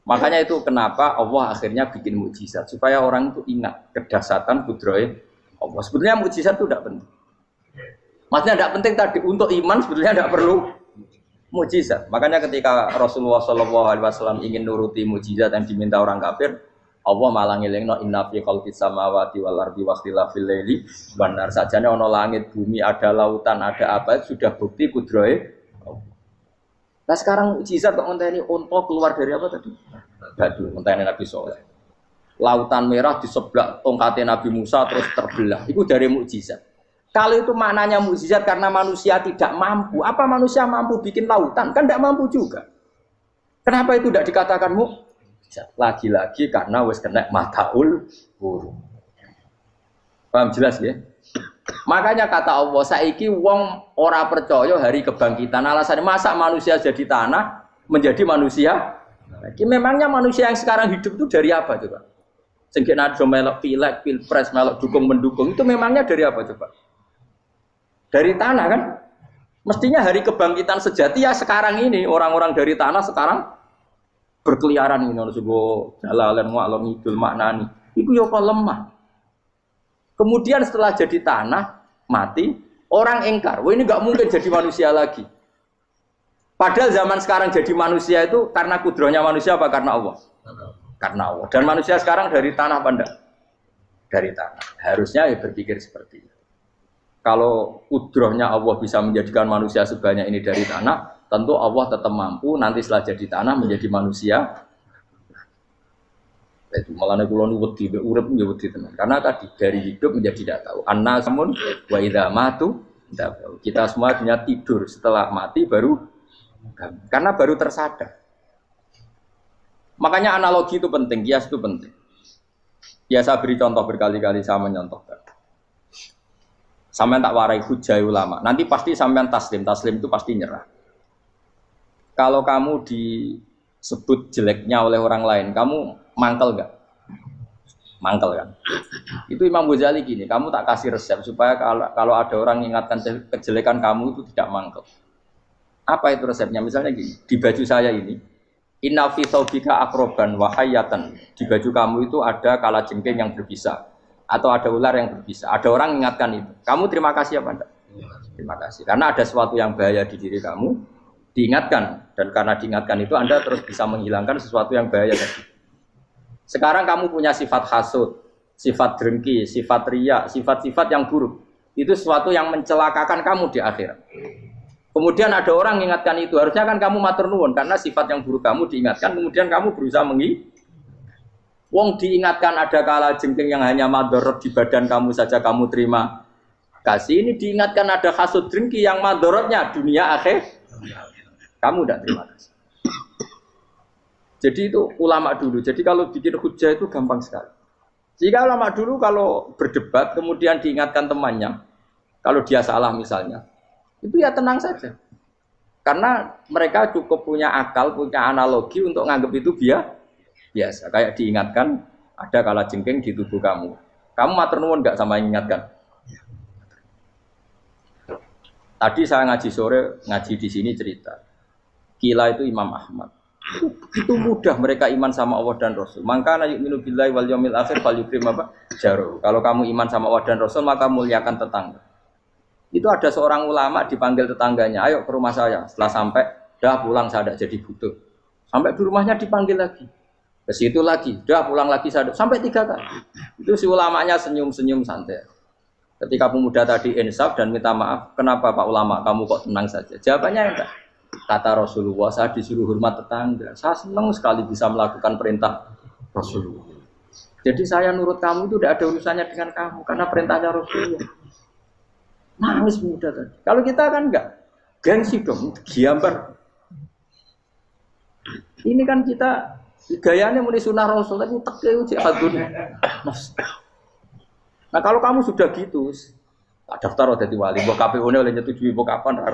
Speaker 1: Makanya itu kenapa Allah akhirnya bikin mukjizat supaya orang itu ingat kedahsyatan kudrohe Allah. Sebetulnya mukjizat itu tidak penting. Maksudnya tidak penting tadi untuk iman sebetulnya tidak perlu mukjizat. Makanya ketika Rasulullah SAW ingin nuruti mukjizat yang diminta orang kafir, Allah malah ngelingno inna fi khalqis samawati wal ardi wa ikhtilafil laili wan nar. Sajane ana langit, bumi, ada lautan, ada apa sudah bukti kudrohe. Nah sekarang mukjizat kok ngenteni unta keluar dari apa tadi? Batu, ngenteni Nabi Soleh. Lautan merah di sebelah tongkatnya Nabi Musa terus terbelah. Itu dari mukjizat. Kalau itu maknanya mukjizat karena manusia tidak mampu, apa manusia mampu bikin lautan? Kan tidak mampu juga. Kenapa itu tidak dikatakan mukjizat? Lagi-lagi karena wis kena mataul burung. Paham jelas ya? Makanya kata Allah, saiki wong ora percaya hari kebangkitan. Alasannya masa manusia jadi tanah menjadi manusia? Memangnya manusia yang sekarang hidup itu dari apa coba? Sehingga ada melok pilek, pilpres, melok dukung mendukung itu memangnya dari apa coba? Dari tanah kan? Mestinya hari kebangkitan sejati ya sekarang ini orang-orang dari tanah sekarang berkeliaran ini harus go jalalan ngalor ngidul maknani. Iku yo kok lemah. Kemudian setelah jadi tanah mati, orang ingkar. Wah ini nggak mungkin jadi manusia lagi. Padahal zaman sekarang jadi manusia itu karena kudrohnya manusia apa karena Allah? Karena Allah. Dan manusia sekarang dari tanah apa enggak? Dari tanah. Harusnya ya berpikir seperti itu. Kalau kudrohnya Allah bisa menjadikan manusia sebanyak ini dari tanah, tentu Allah tetap mampu nanti setelah jadi tanah menjadi manusia. Itu malah kula nu wedi urip ya wedi tenan. Karena tadi dari hidup menjadi tidak tahu. Annasamun wa idza matu kita semua hanya tidur, setelah mati baru karena baru tersadar. Makanya analogi itu penting, kias itu penting. Ya saya beri contoh berkali-kali, saya menyontohkan. Sampean tak warai hujah ulama. Nanti pasti sampean taslim itu pasti nyerah. Kalau kamu disebut jeleknya oleh orang lain, kamu mangkel enggak? Mangkel kan? Itu Imam Ghazali gini, kamu tak kasih resep supaya kalau ada orang mengingatkan kejelekan kamu itu tidak mangkel. Apa itu resepnya? Misalnya gini, di baju saya ini, inna fi thawbika akroban wa hayatan. Di baju kamu itu ada kalajengking yang berbisa atau ada ular yang berbisa. Ada orang mengingatkan itu. Kamu terima kasih apa enggak? Terima kasih. Karena ada sesuatu yang bahaya di diri kamu, diingatkan, dan karena diingatkan itu Anda terus bisa menghilangkan sesuatu yang bahaya tadi. Sekarang kamu punya sifat hasud, sifat dengki, sifat riya, sifat-sifat yang buruk. Itu sesuatu yang mencelakakan kamu di akhirat. Kemudian ada orang mengingatkan itu, harusnya kan kamu matur nuwun karena sifat yang buruk kamu diingatkan, kemudian kamu berusaha Wong diingatkan ada kalajengking yang hanya madorot di badan kamu saja kamu terima kasih. Ini diingatkan ada hasud dengki yang madorotnya dunia akhir, kamu tidak terima kasih. Jadi itu ulama dulu. Jadi kalau bikin hujah itu gampang sekali. Jika ulama dulu kalau berdebat kemudian diingatkan temannya, kalau dia salah misalnya, itu ya tenang saja. Karena mereka cukup punya akal, punya analogi untuk nganggap itu biasa. Kayak diingatkan ada kalajengking di tubuh kamu. Kamu matur nuwun enggak sama yang ingatkan? Tadi saya ngaji sore, ngaji di sini cerita. Kila itu Imam Ahmad. Itu mudah mereka iman sama Allah dan Rasul. Maka na yu'minu billahi wal yaumil akhir falyukrim apa? Jaru. Kalau kamu iman sama Allah dan Rasul maka muliakan tetangga. Itu ada seorang ulama dipanggil tetangganya, ayo ke rumah saya. Setelah sampai, dah pulang saya tidak jadi butuh. Sampai di rumahnya dipanggil lagi. Ke situ lagi, dah pulang lagi saya sampai 3 kali. Itu si ulamanya senyum-senyum santai. Ketika pemuda tadi insaf dan minta maaf, kenapa Pak Ulama kamu kok tenang saja? Jawabannya enggak. Kata Rasulullah, saya disuruh hormat tetangga. Saya senang sekali bisa melakukan perintah Rasulullah. Jadi saya nurut kamu itu tidak ada urusannya dengan kamu, karena perintahnya Rasulullah. Nangis muda tadi. Kalau kita kan enggak, gengsi dong, giambar. Ini kan kita gayanya muni sunah Rasul, tapi tekeu jihadun. Nah kalau kamu sudah gitu, daftar jadi wali, mbok KPU-ne oleh nyetujui mbok kapan?